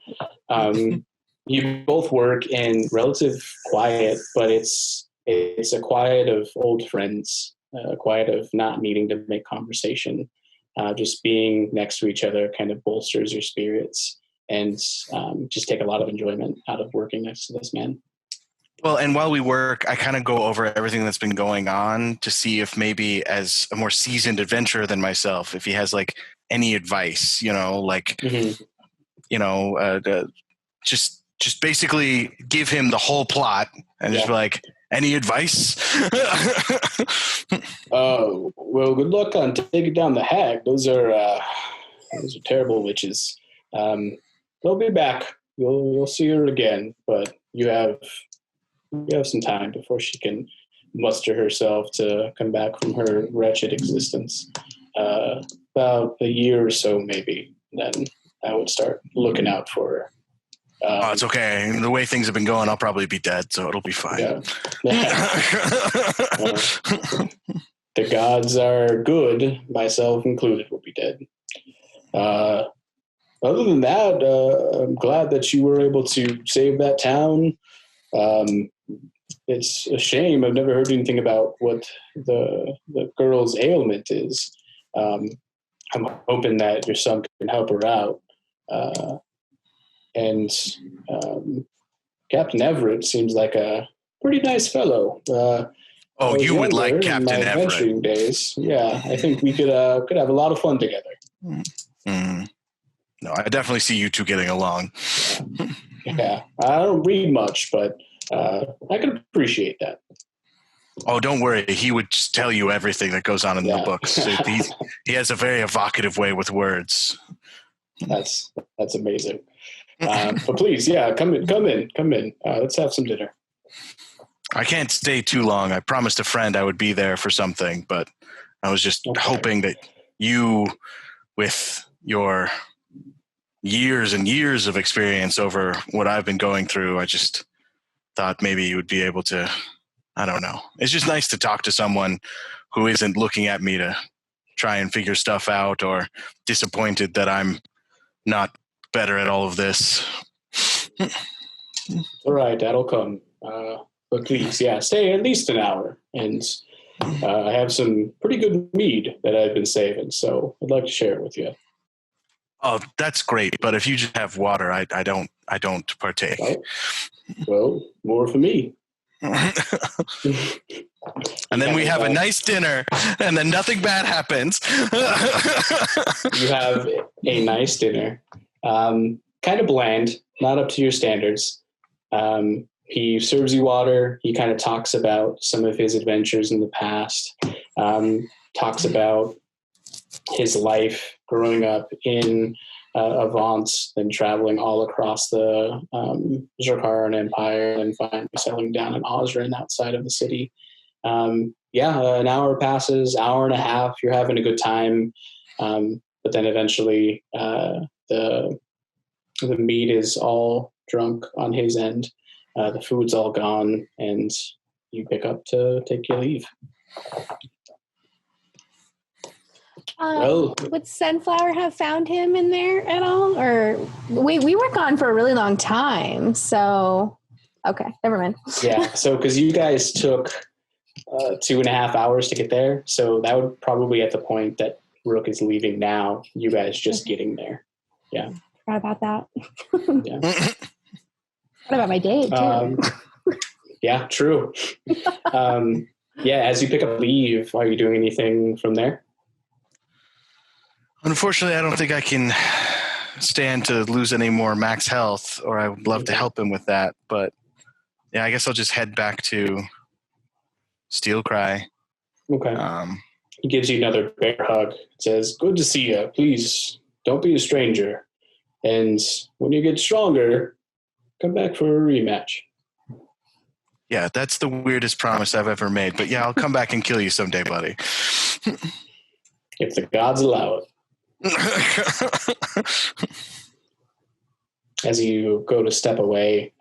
You both work in relative quiet, but it's a quiet of old friends, a quiet of not needing to make conversation. Just being next to each other kind of bolsters your spirits and just take a lot of enjoyment out of working next to this man. Well, and while we work, I kind of go over everything that's been going on to see if maybe as a more seasoned adventurer than myself, if he has like any advice, just basically give him the whole plot and just be like, any advice? Well, good luck on taking down the hag. Those are terrible witches. They'll be back. You'll see her again, but you have some time before she can muster herself to come back from her wretched existence. About a year or so, maybe. Then I would start looking out for her. It's okay. The way things have been going, I'll probably be dead, so it'll be fine. Yeah. The gods are good, myself included, will be dead. Other than that, I'm glad that you were able to save that town. It's a shame. I've never heard anything about what the girl's ailment is. I'm hoping that your son can help her out. And Captain Everett seems like a pretty nice fellow. Oh, you would like Captain in my Everett. adventuring days. Yeah, I think we could have a lot of fun together. No, I definitely see you two getting along. Yeah, I don't read much, but I can appreciate that. Oh, don't worry. He would just tell you everything that goes on in the books. He has a very evocative way with words. That's amazing. But please, come in. Let's have some dinner. I can't stay too long. I promised a friend I would be there for something, but I was just hoping that you, with your years and years of experience over what I've been going through, I just thought maybe you would be able to, I don't know. It's just nice to talk to someone who isn't looking at me to try and figure stuff out or disappointed that I'm not better at all of this. All right, that'll come. But please, stay at least an hour. And I have some pretty good mead that I've been saving, so I'd like to share it with you. Oh, that's great. But if you just have water, I don't partake. Well, more for me. And then we have a nice dinner, and then nothing bad happens. You have a nice dinner. Kind of bland, not up to your standards. He serves you water. He kind of talks about some of his adventures in the past. Talks about his life growing up in Avant, then traveling all across the Zerkaran Empire, and finally settling down in Osran outside of the city. An hour passes, hour and a half. You're having a good time, but then eventually the meat is all drunk on his end. The food's all gone, and you pick up to take your leave. Would Sunflower have found him in there at all? Or we were gone for a really long time, so okay, never mind. Yeah, so because you guys took 2.5 hours to get there, so that would probably at the point that Rook is leaving now, you guys just getting there. Yeah. Forgot about that. Yeah. Forgot about my date, too. Yeah, true. As you pick up leave, are you doing anything from there? Unfortunately, I don't think I can stand to lose any more max health, or I would love to help him with that. But I guess I'll just head back to Steelcry. Okay. He gives you another bear hug. Says, "Good to see you. Please don't be a stranger. And when you get stronger, come back for a rematch." Yeah, that's the weirdest promise I've ever made. But I'll come back and kill you someday, buddy. If the gods allow it. As you go to step away,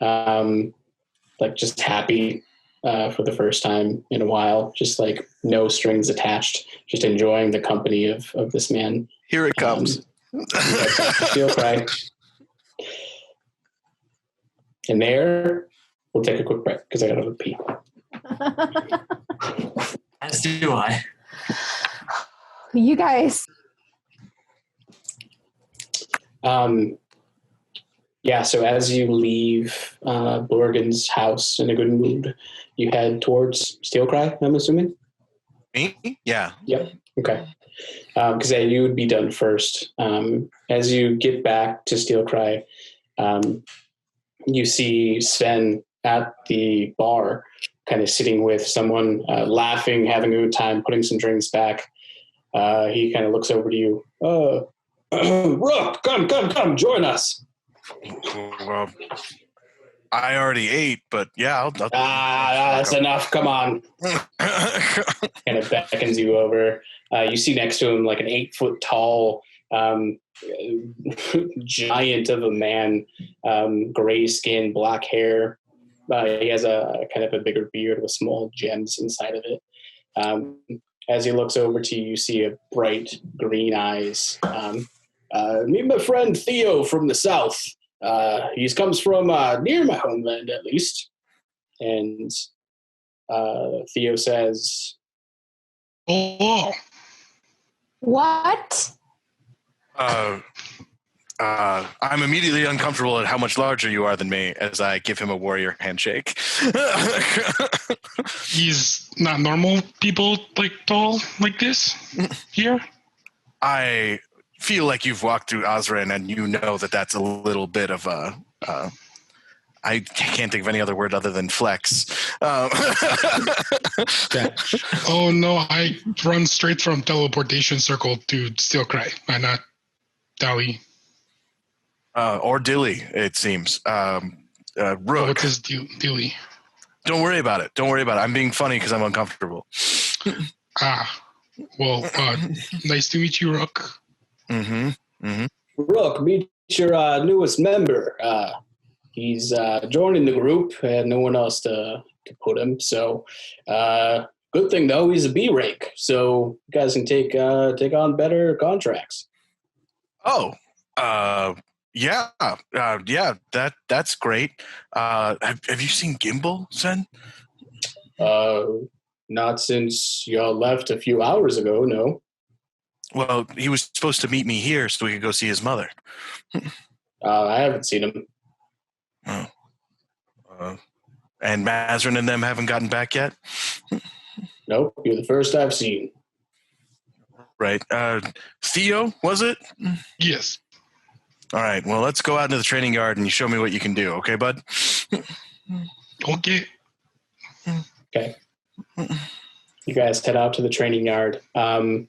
just happy for the first time in a while, just like no strings attached, just enjoying the company of this man. Here it comes. Steelcry. And there, we'll take a quick break because I got to pee. As do I. You guys. So as you leave Borgen's house in a good mood, you head towards Steelcry, I'm assuming? Me? Yeah. Yep. Okay. Because you would be done first. As you get back to Steelcry, you see Sven at the bar, kind of sitting with someone, laughing, having a good time, putting some drinks back. He kind of looks over to you. Rook, come, join us. Well, I already ate, but I'll that's enough. Come on. Kind of beckons you over. You see next to him like an 8-foot tall giant of a man, gray skin, black hair. He has a kind of a bigger beard with small gems inside of it. As he looks over to you, you see a bright green eyes. Meet my friend Theo from the south. He comes from near my homeland, at least. And Theo says, "Oh, what?" I'm immediately uncomfortable at how much larger you are than me as I give him a warrior handshake. He's not normal people like tall like this here. I feel like you've walked through Osran and you know that that's a little bit of a... I can't think of any other word other than flex. Stretch. Oh no, I run straight from teleportation circle to Steel Cry, and not Dali. Or Dilly, it seems. Rook. What's his Dilly? Don't worry about it. I'm being funny because I'm uncomfortable. Well, nice to meet you, Rook. Rook, meet your newest member. He's joining the group, and no one else to put him. So, good thing though, he's a B rank, so you guys can take on better contracts. Oh, yeah, that's great. Have you seen Gimble, Sen? Not since y'all left a few hours ago. No. Well, he was supposed to meet me here so we could go see his mother. I haven't seen him. Oh. And Mazrin and them haven't gotten back yet? Nope, you're the first I've seen. Right. Theo, was it? Yes. All right. Well, let's go out into the training yard and you show me what you can do. Okay, bud? Okay. Okay. You guys head out to the training yard. I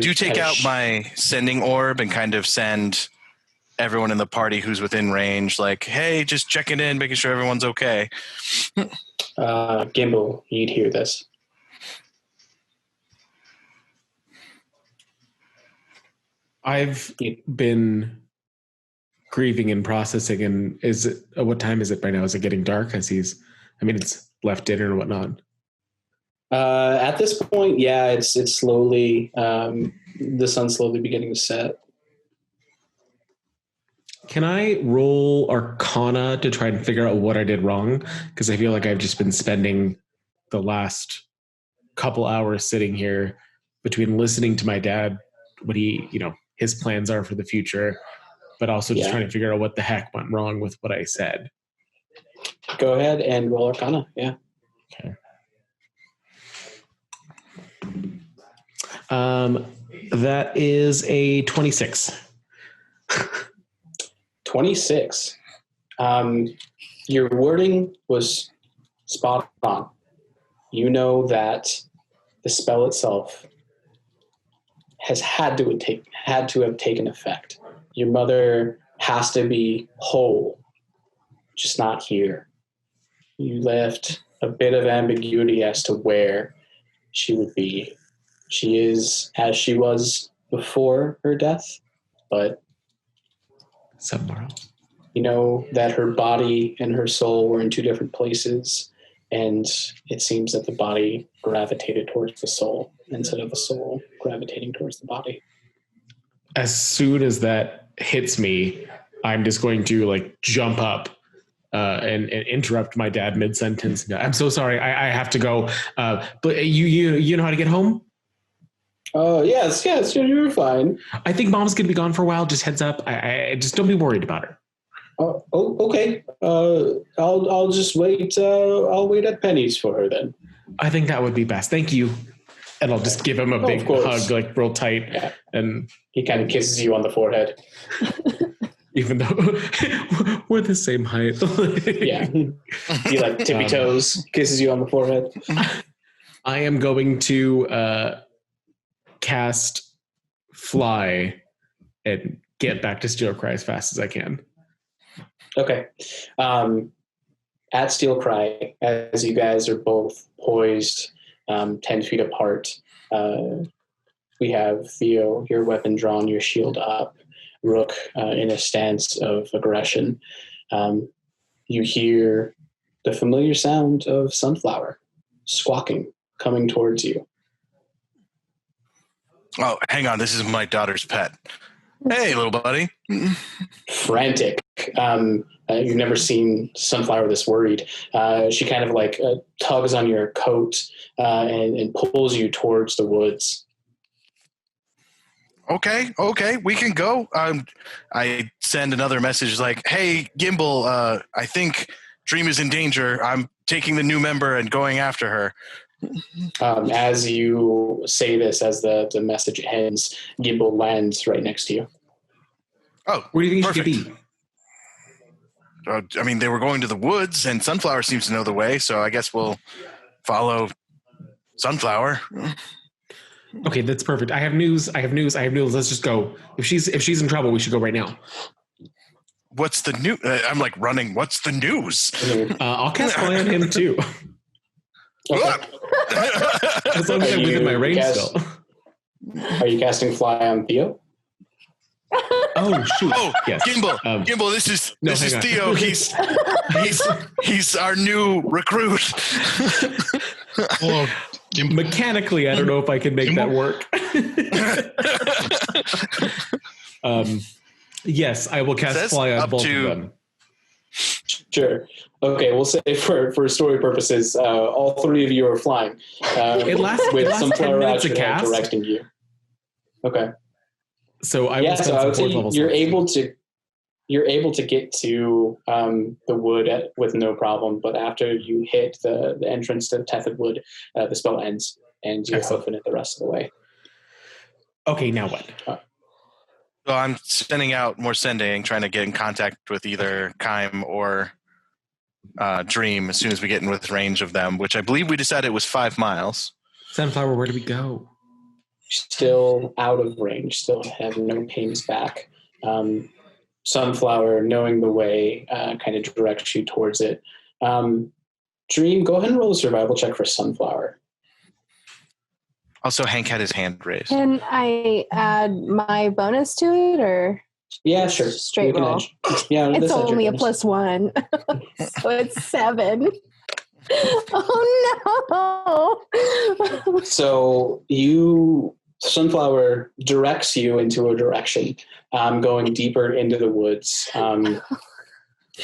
do take out my sending orb and kind of send everyone in the party who's within range, like, hey, just checking in, making sure everyone's okay. Gimble, you'd hear this. I've been grieving and processing, and what time is it by now? Is it getting dark? It's left dinner and whatnot. At this point, yeah, it's slowly, the sun's slowly beginning to set. Can I roll Arcana to try and figure out what I did wrong? Because I feel like I've just been spending the last couple hours sitting here between listening to my dad, what his plans are for the future, but also just trying to figure out what the heck went wrong with what I said. Go ahead and roll Arcana, yeah. Okay. That is a 26. 26. Your wording was spot on. You know that the spell itself has had to have taken effect. Your mother has to be whole, just not here. You left a bit of ambiguity as to where she would be. She is as she was before her death, but somewhere else. You know that her body and her soul were in two different places, and it seems that the body gravitated towards the soul instead of the soul gravitating towards the body. As soon as that hits me, I'm just going to jump up and interrupt my dad mid-sentence. I'm so sorry, I have to go. But you know how to get home? Yes, you're fine. I think Mom's going to be gone for a while. Just heads up. I just don't be worried about her. Okay. I'll just wait. I'll wait at Penny's for her then. I think that would be best. Tink you. And I'll just give him a big hug, real tight. Yeah. And he kind of kisses you on the forehead. Even though we're the same height. Yeah. He tippy toes, kisses you on the forehead. I am going to cast Fly and get back to Steel Cry as fast as I can. Okay. At Steel Cry, as you guys are both poised 10 feet apart, we have Theo, your weapon drawn, your shield up, Rook in a stance of aggression. You hear the familiar sound of Sunflower squawking, coming towards you. Oh, hang on. This is my daughter's pet. Hey, little buddy. Frantic. You've never seen Sunflower this worried. She kind of tugs on your coat and pulls you towards the woods. Okay, we can go. I send another message like, "Hey, Gimble, I think Dream is in danger. I'm taking the new member and going after her." As you say this, as the message ends, Gimble lands right next to you. Oh, Where do you think perfect. she could be? I mean, they were going to the woods, and Sunflower seems to know the way, so I guess we'll follow Sunflower. Okay, that's perfect. I have news. Let's just go. If she's in trouble, we should go right now. What's the news? I'm like running. What's the news? I'll cast fly on him too. Okay. As long as I'm within my range still. Are you casting fly on Theo? Oh shoot! Oh, yes. Gimble. This is Theo. He's our new recruit. Hello. Mechanically, I don't know if I can make that work. Yes, I will cast fly on both of them. Sure. Okay, we'll say for story purposes, all three of you are flying. It lasts 10 minutes to cast. Directing you. Okay. So I will so I would say you're able to get to the wood with no problem, but after you hit the entrance to Tethid Wood, the spell ends, and you open it the rest of the way. Okay, now what? So I'm sending out more sending, trying to get in contact with either Kime or Dream as soon as we get in with range of them, which I believe we decided was 5 miles. Sunflower, where do we go? Still out of range, still have no pings back. Sunflower, knowing the way, kind of directs you towards it. Dream, go ahead and roll a survival check for Sunflower. Also, Hank had his hand raised. Can I add my bonus to it, or? Yeah, sure. Straight roll. Yeah, it's only a +1, so it's 7. Oh no! So Sunflower directs you into a direction, going deeper into the woods, and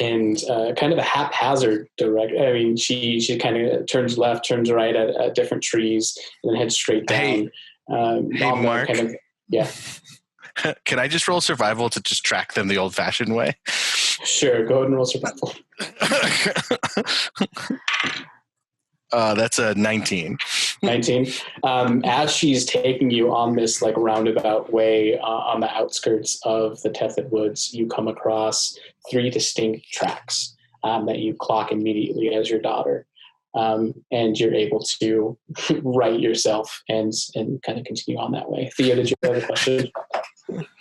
kind of a haphazard direction. I mean, she kind of turns left, turns right at different trees, and then heads straight down. Hey, Mark. Yeah. Can I just roll survival to just track them the old-fashioned way? Sure, go ahead and roll survival. That's a 19. 19. As she's taking you on this like roundabout way on the outskirts of the Tethid Woods, you come across 3 distinct tracks that you clock immediately as your daughter. And you're able to right yourself and kind of continue on that way. Theo, did you have a question?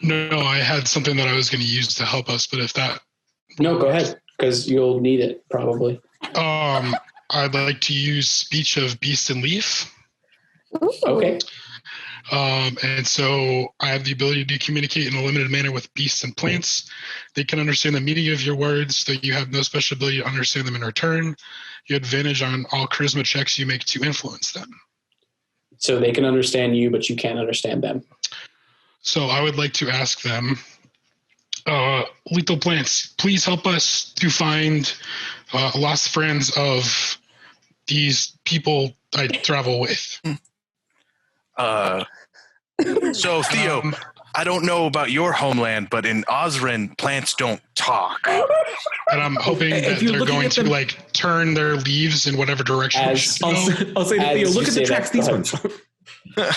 No, I had something that I was going to use to help us, but if that... No, go ahead, because you'll need it, probably. I'd like to use Speech of Beast and Leaf. Ooh. Okay. And so I have the ability to communicate in a limited manner with beasts and plants. They can understand the meaning of your words, though you have no special ability to understand them in return. You have advantage on all charisma checks you make to influence them. So they can understand you, but you can't understand them. So I would like to ask them, lethal plants, please help us to find lost friends of these people I travel with. So Theo, I don't know about your homeland, but in Osran, plants don't talk. And I'm hoping that they're going to like turn their leaves in whatever direction. I'll say to Theo, look at the tracks, these ones.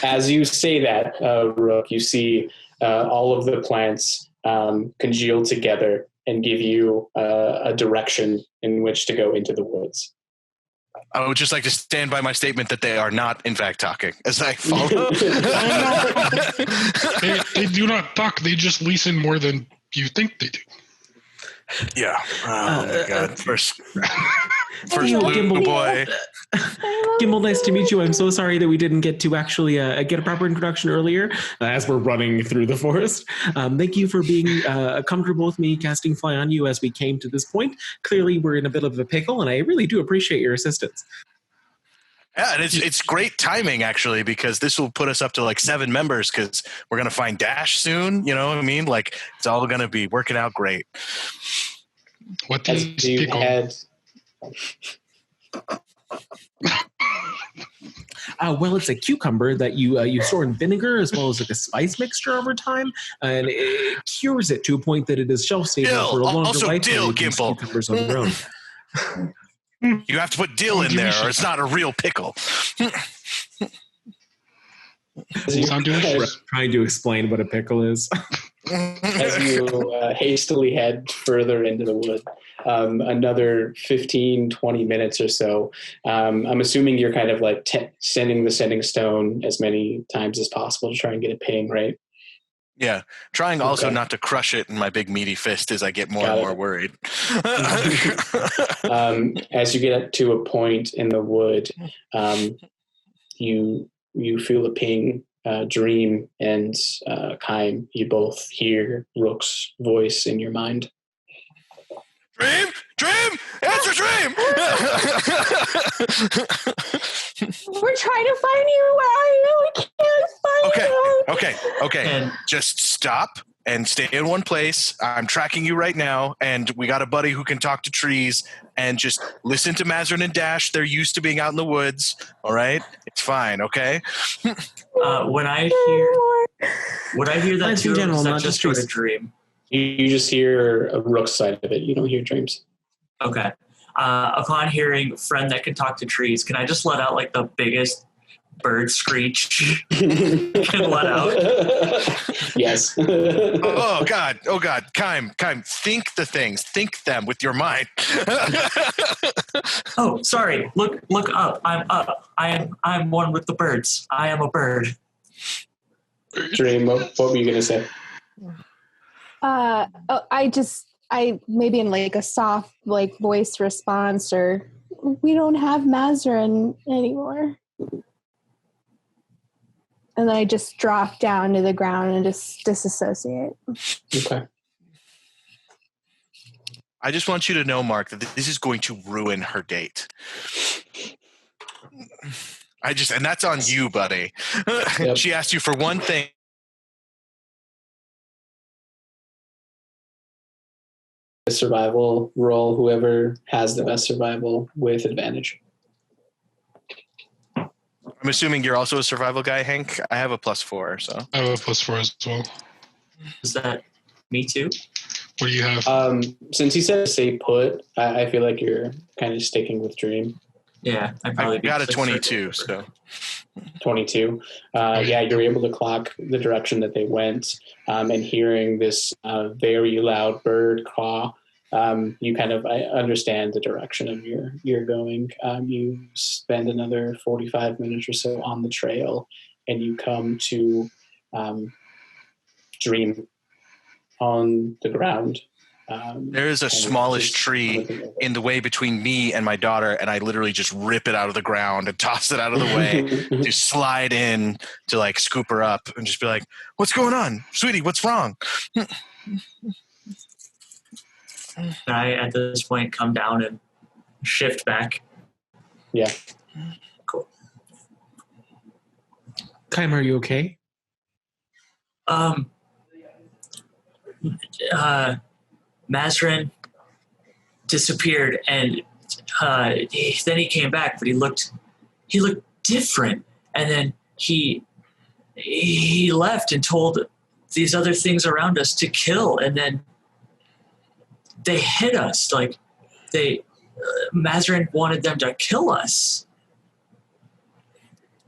As you say that, Rook, you see all of the plants congeal together and give you a direction in which to go into the woods. I would just like to stand by my statement that they are not, in fact, talking as I follow. They do not talk. They just listen more than you think they do. Yeah. Oh, my God. First Theo, blue boy. Gimble, nice to meet you. I'm so sorry that we didn't get to actually get a proper introduction earlier as we're running through the forest. Thank you for being comfortable with me casting Fly on you as we came to this point. Clearly, we're in a bit of a pickle, and I really do appreciate your assistance. Yeah, and it's great timing, actually, because this will put us up to like 7 members because we're going to find Dash soon. You know what I mean? Like, it's all going to be working out great. What is pickle? Well, it's a cucumber that you store in vinegar as well as like a spice mixture over time, and it cures it to a point that it is shelf stable for a longer also life. dill, Gimble. Cucumbers on their own. You have to put dill in there, or it's not a real pickle. Sound delicious. Trying to explain what a pickle is. As you hastily head further into the wood, another 15, 20 minutes or so, I'm assuming you're kind of like sending the sending stone as many times as possible to try and get a ping, right? Yeah, trying also not to crush it in my big meaty fist as I get more and more worried. As you get to a point in the wood, you feel a ping. Dream and Kaim, you both hear Rook's voice in your mind. Dream, answer Dream. We're trying to find you. Where are you? We can't find you. Okay. Just stop and stay in one place. I'm tracking you right now, and we got a buddy who can talk to trees. And just listen to Mazarin and Dash. They're used to being out in the woods. All right, it's fine. Okay. When I hear that too, is that just sort of Dream? You just hear a Rook's side of it. You don't hear Dreams. Okay. Upon hearing "friend that can talk to trees," can I just let out like the biggest bird screech can let out? Yes. Oh God. Kaim, think the things. Think them with your mind. Oh, sorry. Look up. I'm up. I'm one with the birds. I am a bird. Dream, what were you gonna say? I maybe in like a soft like voice response, or we don't have Mazarin anymore. And then I just drop down to the ground and just disassociate. Okay. I just want you to know, Mark, that this is going to ruin her date. And that's on you, buddy. Yep. She asked you for one thing. The survival roll, whoever has the best survival with advantage. I'm assuming you're also a survival guy, Hank. I have a +4, so. I have a +4 as well. Is that me too? What do you have? Since you said stay put, I feel like you're kind of sticking with Dream. Yeah, I got a 22, so. 22. Yeah, you're able to clock the direction that they went, and hearing this very loud bird caw, you kind of understand the direction of you're going. You spend another 45 minutes or so on the trail, and you come to Dream on the ground. There is a smallish tree in the way between me and my daughter, and I literally just rip it out of the ground and toss it out of the way to slide in to like scoop her up and just be like, "What's going on, sweetie? What's wrong?" Can I, at this point, come down and shift back? Yeah. Cool. Kaim, are you okay? Mazarin disappeared, and then he came back, but he looked different. And then he left and told these other things around us to kill, and then they hit us. Like Mazarin wanted them to kill us.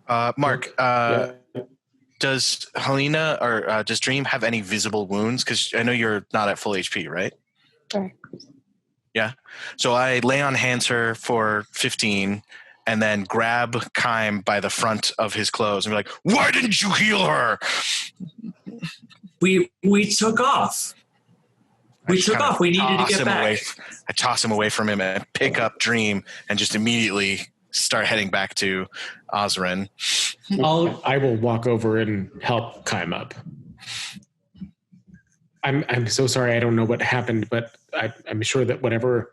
Mark, does Helena or does Dream have any visible wounds? Because I know you're not at full HP, right? Sure. Yeah. So I lay on hands her for 15 and then grab Kaim by the front of his clothes and be like, "Why didn't you heal her?" We took off. We took off. We needed to get back. I toss him away from him and pick up Dream and just immediately start heading back to Osrin. I will walk over and help Kaim up. I'm so sorry. I don't know what happened, but I'm sure that whatever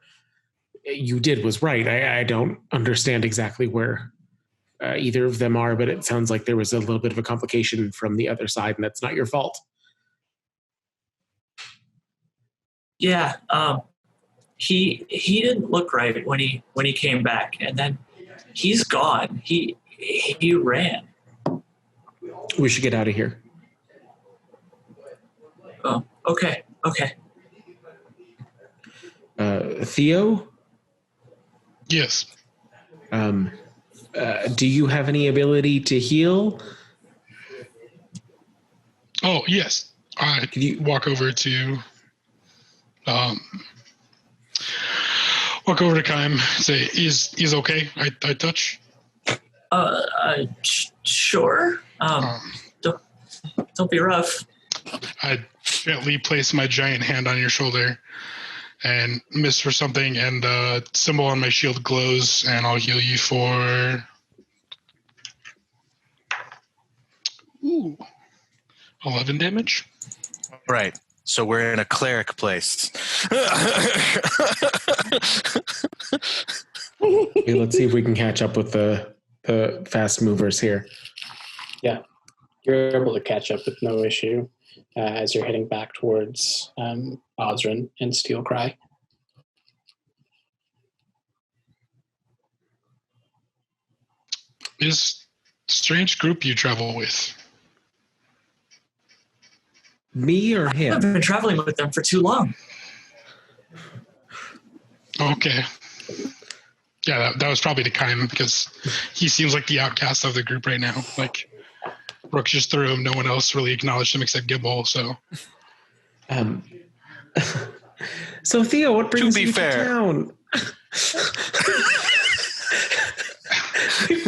you did was right. I don't understand exactly where either of them are, but it sounds like there was a little bit of a complication from the other side, and that's not your fault. Yeah. he didn't look right when he came back, and then he's gone. He ran. We should get out of here. Oh, okay. Theo? Yes. Do you have any ability to heal? Oh, yes. I Could you walk over to Kime, say, is okay? I touch. Sure. Don't be rough. I gently place my giant hand on your shoulder and miss for something, and the symbol on my shield glows, and I'll heal you for 11 damage. Right. So we're in a cleric place. Okay, let's see if we can catch up with the fast movers here. Yeah, you're able to catch up with no issue as you're heading back towards Osrin and Steelcry. This strange group you travel with. Me or I've him? been traveling with them for too long. Okay. Yeah, that was probably the Kime, because he seems like the outcast of the group right now. Like, Brooks just threw him. No one else really acknowledged him except Gimble, so. So Theo, what brings To be you fair. to town?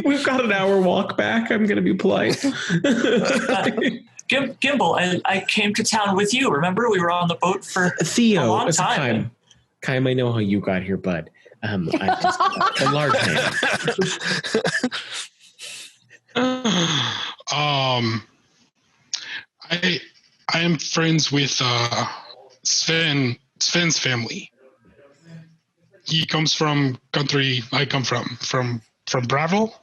We've got an hour walk back. I'm going to be polite. Gimble, I came to town with you. Remember, we were on the boat for Theo, a long as a time. Kime, I know how you got here, bud. I'm just a large man. I am friends with Sven's family. He comes from country I come from Bravo.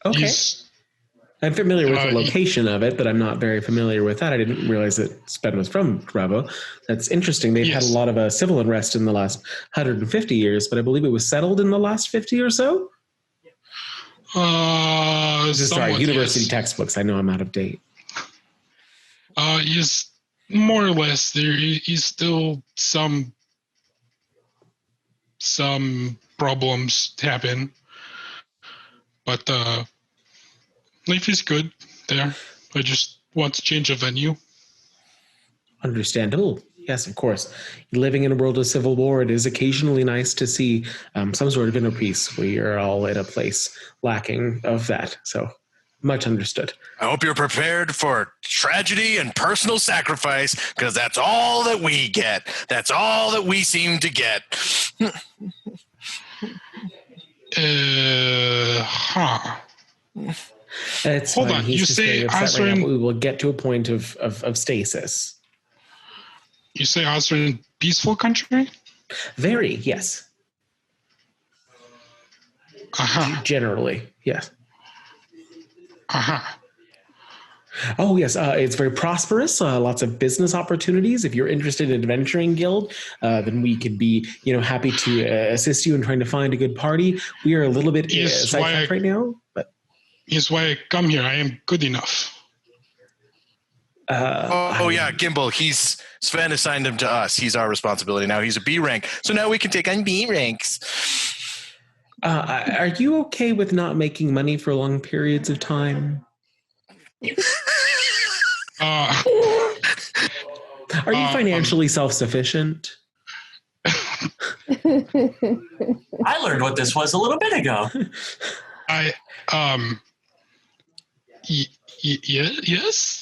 Okay. I'm familiar with the he- location of it, but I'm not very familiar with that. I didn't realize that Sven was from Bravo. That's interesting. They've had a lot of civil unrest in the last 150 years, but I believe it was settled in the last 50 or so. Sorry, university textbooks. I know I'm out of date. Yes, more or less. There is still some problems happen, but life is good there. I just want to change a venue. Understandable. Yes, of course. Living in a world of civil war, it is occasionally nice to see some sort of inner peace. We are all in a place lacking of that. So much understood. I hope you're prepared for tragedy and personal sacrifice, because that's all that we get. That's all that we seem to get. It's Hold fine. on. He's You just say very upset right now, Osrin? but we will get to a point of stasis. You say Osrin peaceful country? Very, yes. Generally, yes. Oh, yes. It's very prosperous. Lots of business opportunities. If you're interested in adventuring guild, then we could be, happy to assist you in trying to find a good party. We are a little bit sidetracked right now, but is why I come here. I am good enough. Yeah, Gimble. Sven assigned him to us. He's our responsibility now. He's a B rank, so now we can take on B ranks. Are you okay with not making money for long periods of time? Are you financially self-sufficient? I learned what this was a little bit ago. Yes.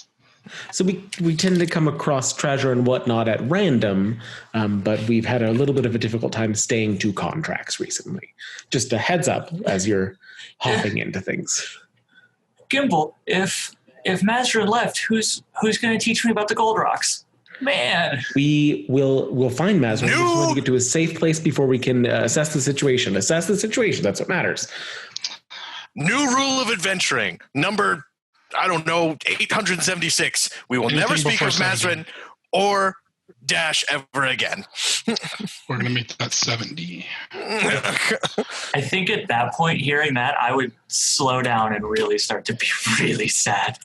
So we tend to come across treasure and whatnot at random, but we've had a little bit of a difficult time staying to contracts recently. Just a heads up as you're hopping into things. Gimble, if Master left, who's going to teach me about the gold rocks? Man, we'll find Mazrin. We just want to get to a safe place before we can assess the situation. Assess the situation. That's what matters. New rule of adventuring, number 876. We will never speak of Mazrin or Dash ever again. We're going to make that 70. I think at that point, hearing that, I would slow down and really start to be really sad.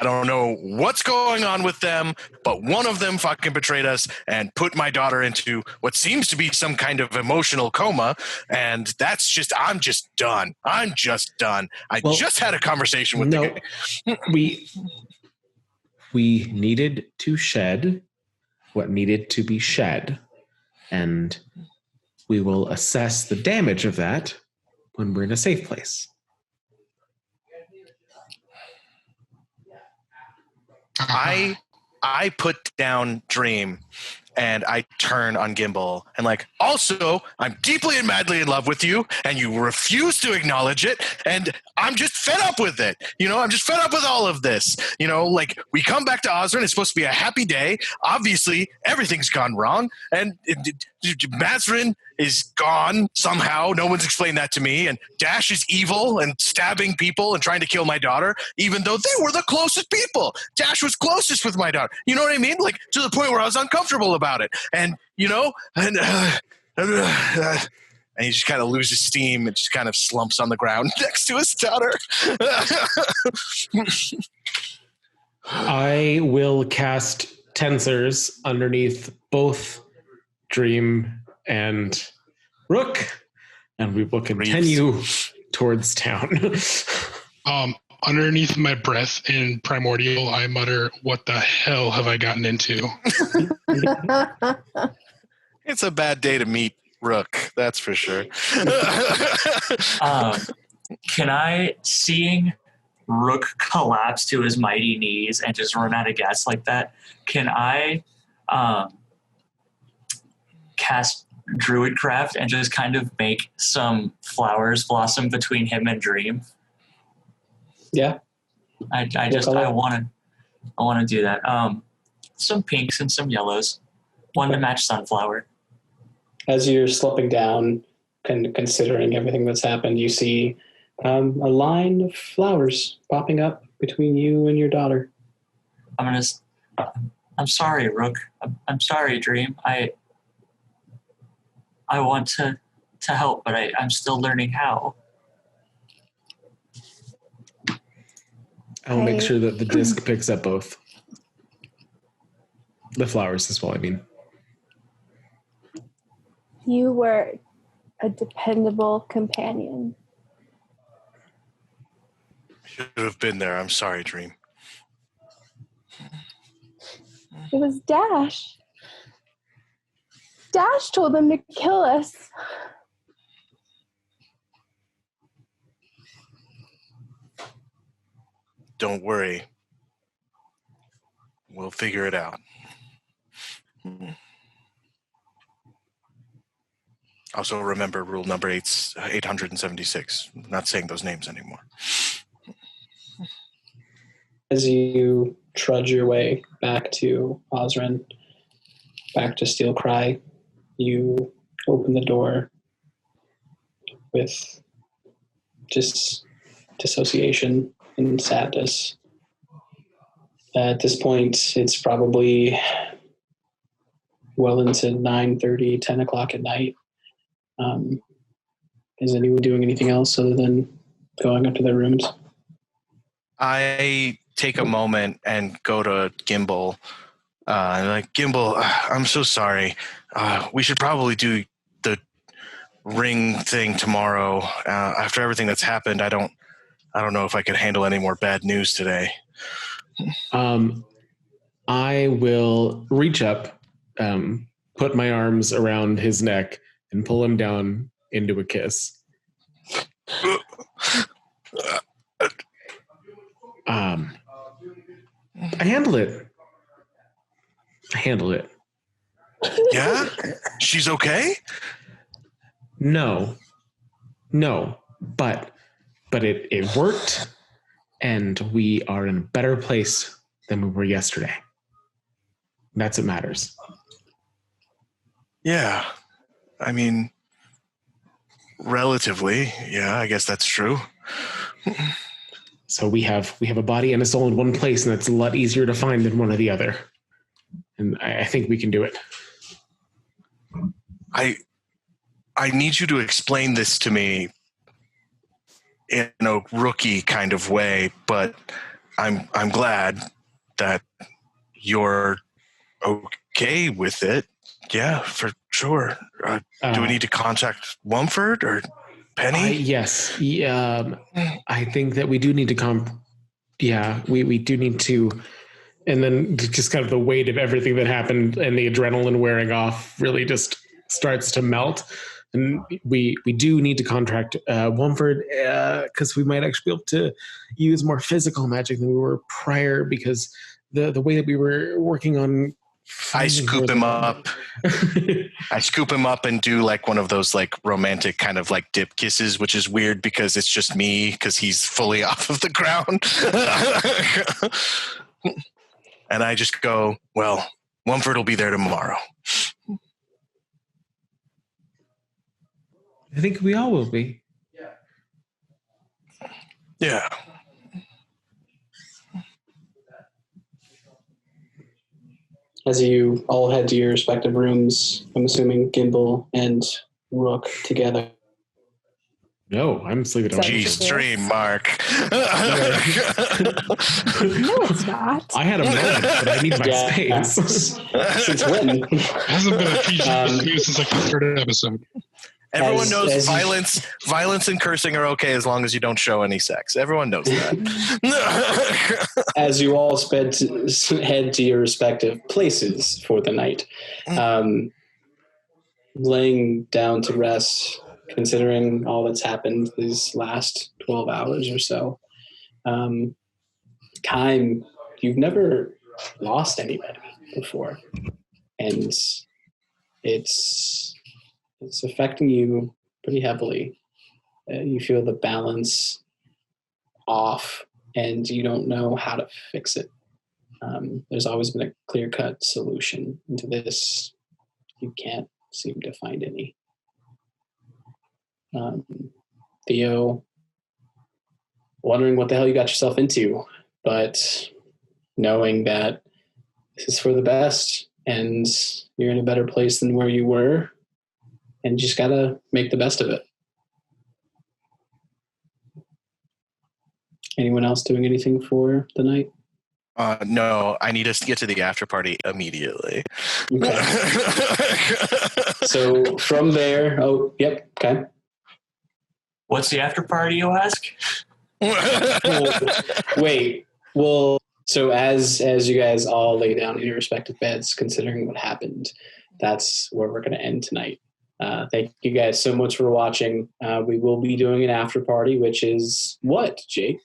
I don't know what's going on with them, but one of them fucking betrayed us and put my daughter into what seems to be some kind of emotional coma. And that's just, I'm just done. I'm just done. I just had a conversation with the guy. We needed to shed what needed to be shed. And we will assess the damage of that when we're in a safe place. I put down Dream and I turn on Gimble and like, also, I'm deeply and madly in love with you and you refuse to acknowledge it. And I'm just fed up with it. You know, I'm just fed up with all of this. You know, like we come back to Osrin. It's supposed to be a happy day. Obviously, everything's gone wrong. And Mazrin is gone somehow. No one's explained that to me. And Dash is evil and stabbing people and trying to kill my daughter, even though they were the closest people. Dash was closest with my daughter. You know what I mean? Like to the point where I was uncomfortable about it. And, you know, and he just kind of loses steam and just kind of slumps on the ground next to his daughter. I will cast tensors underneath both Dream and Rook, and we will continue towards town. Underneath my breath in Primordial, I mutter, "What the hell have I gotten into?" It's a bad day to meet Rook, that's for sure. Can I, seeing Rook collapse to his mighty knees and just run out of gas like that, can I cast Druidcraft and just kind of make some flowers blossom between him and Dream? Yeah. I want to do that. Some pinks and some yellows, one to match Sunflower. As you're slipping down, considering everything that's happened, you see a line of flowers popping up between you and your daughter. I'm sorry, Rook. I'm sorry, Dream. I want to help, but I'm still learning how. I'll make sure that the disc picks up both. The flowers as well, I mean. You were a dependable companion. Should have been there. I'm sorry, Dream. It was Dash. Dash told them to kill us. Don't worry. We'll figure it out. Also remember rule number 876. I'm not saying those names anymore. As you trudge your way back to Osrin, back to Steel Cry, you open the door with just dissociation and sadness. At this point, it's probably well into 9:30, 10 o'clock at night. Is anyone doing anything else other than going up to their rooms? I take a moment and go to Gimble. Like, Gimble, I'm so sorry. We should probably do the ring thing tomorrow. After everything that's happened, I don't know if I could handle any more bad news today. I will reach up, put my arms around his neck, and pull him down into a kiss. I handle it. Yeah? She's okay? No, but it worked, and we are in a better place than we were yesterday. That's what matters. Yeah. I mean, relatively, yeah, I guess that's true. So we have a body and a soul in one place, and that's a lot easier to find than one or the other. And I think we can do it. I need you to explain this to me in a rookie kind of way, but I'm glad that you're okay with it. Yeah, for sure. Do we need to contact Mumford or Penny? Yes. I think that we do need to we do need to. And then just kind of the weight of everything that happened and the adrenaline wearing off really just starts to melt. And we do need to contract Mumford because we might actually be able to use more physical magic than we were prior, because the way that we were working on. I scoop him up. I scoop him up and do like one of those like romantic kind of like dip kisses, which is weird because it's just me because he's fully off of the ground. And I just go, well, Mumford will be there tomorrow. I think we all will be. Yeah. As you all head to your respective rooms, I'm assuming Gimble and Rook together. No, I'm sleeping on G-stream, Mark. No, it's not. I had a moment, but I need my space. Since when? It hasn't been a PG since like the third episode. Everyone knows violence and cursing are okay as long as you don't show any sex. Everyone knows that. As you all head to your respective places for the night, laying down to rest, considering all that's happened these last 12 hours or so. Kime, you've never lost anybody before, and it's affecting you pretty heavily. You feel the balance off, and you don't know how to fix it. There's always been a clear-cut solution to this. You can't seem to find any. Theo, wondering what the hell you got yourself into, but knowing that this is for the best, and you're in a better place than where you were, and you just gotta make the best of it. Anyone else doing anything for the night? No, I need us to get to the after party immediately. Okay. So from there, okay. What's the after party, you ask? So as you guys all lay down in your respective beds, considering what happened, that's where we're going to end tonight. Thank you guys so much for watching. We will be doing an after party, which is what, Jake?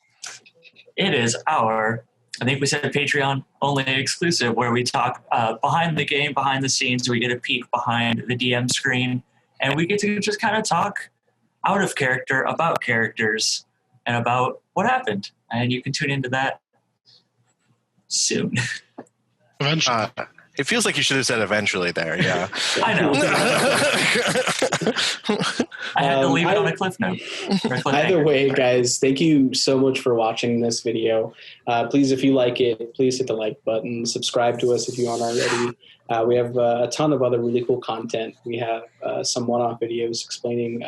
It is our, I think we said Patreon only exclusive, where we talk behind the game, behind the scenes. We get a peek behind the DM screen, and we get to just kind of talk out of character about characters and about what happened. And you can tune into that soon. Eventually. It feels like you should have said eventually there, yeah. I know. I had to leave it on a cliff note. Either way, guys, thank you so much for watching this video. Please, if you like it, please hit the like button. Subscribe to us if you aren't already. We have a ton of other really cool content. We have some one-off videos explaining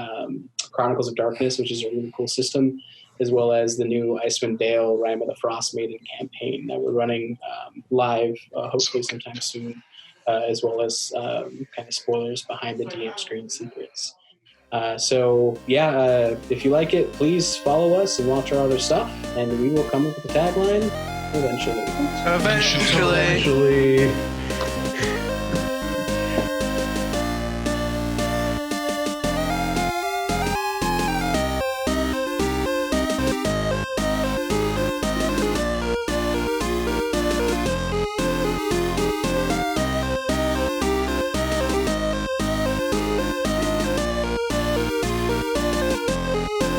Chronicles of Darkness, which is a really cool system, as well as the new Icewind Dale Rime of the Frost Maiden campaign that we're running live, hopefully sometime soon, as well as kind of spoilers behind the DM screen secrets. If you like it, please follow us and watch our other stuff, and we will come up with a tagline eventually. Eventually.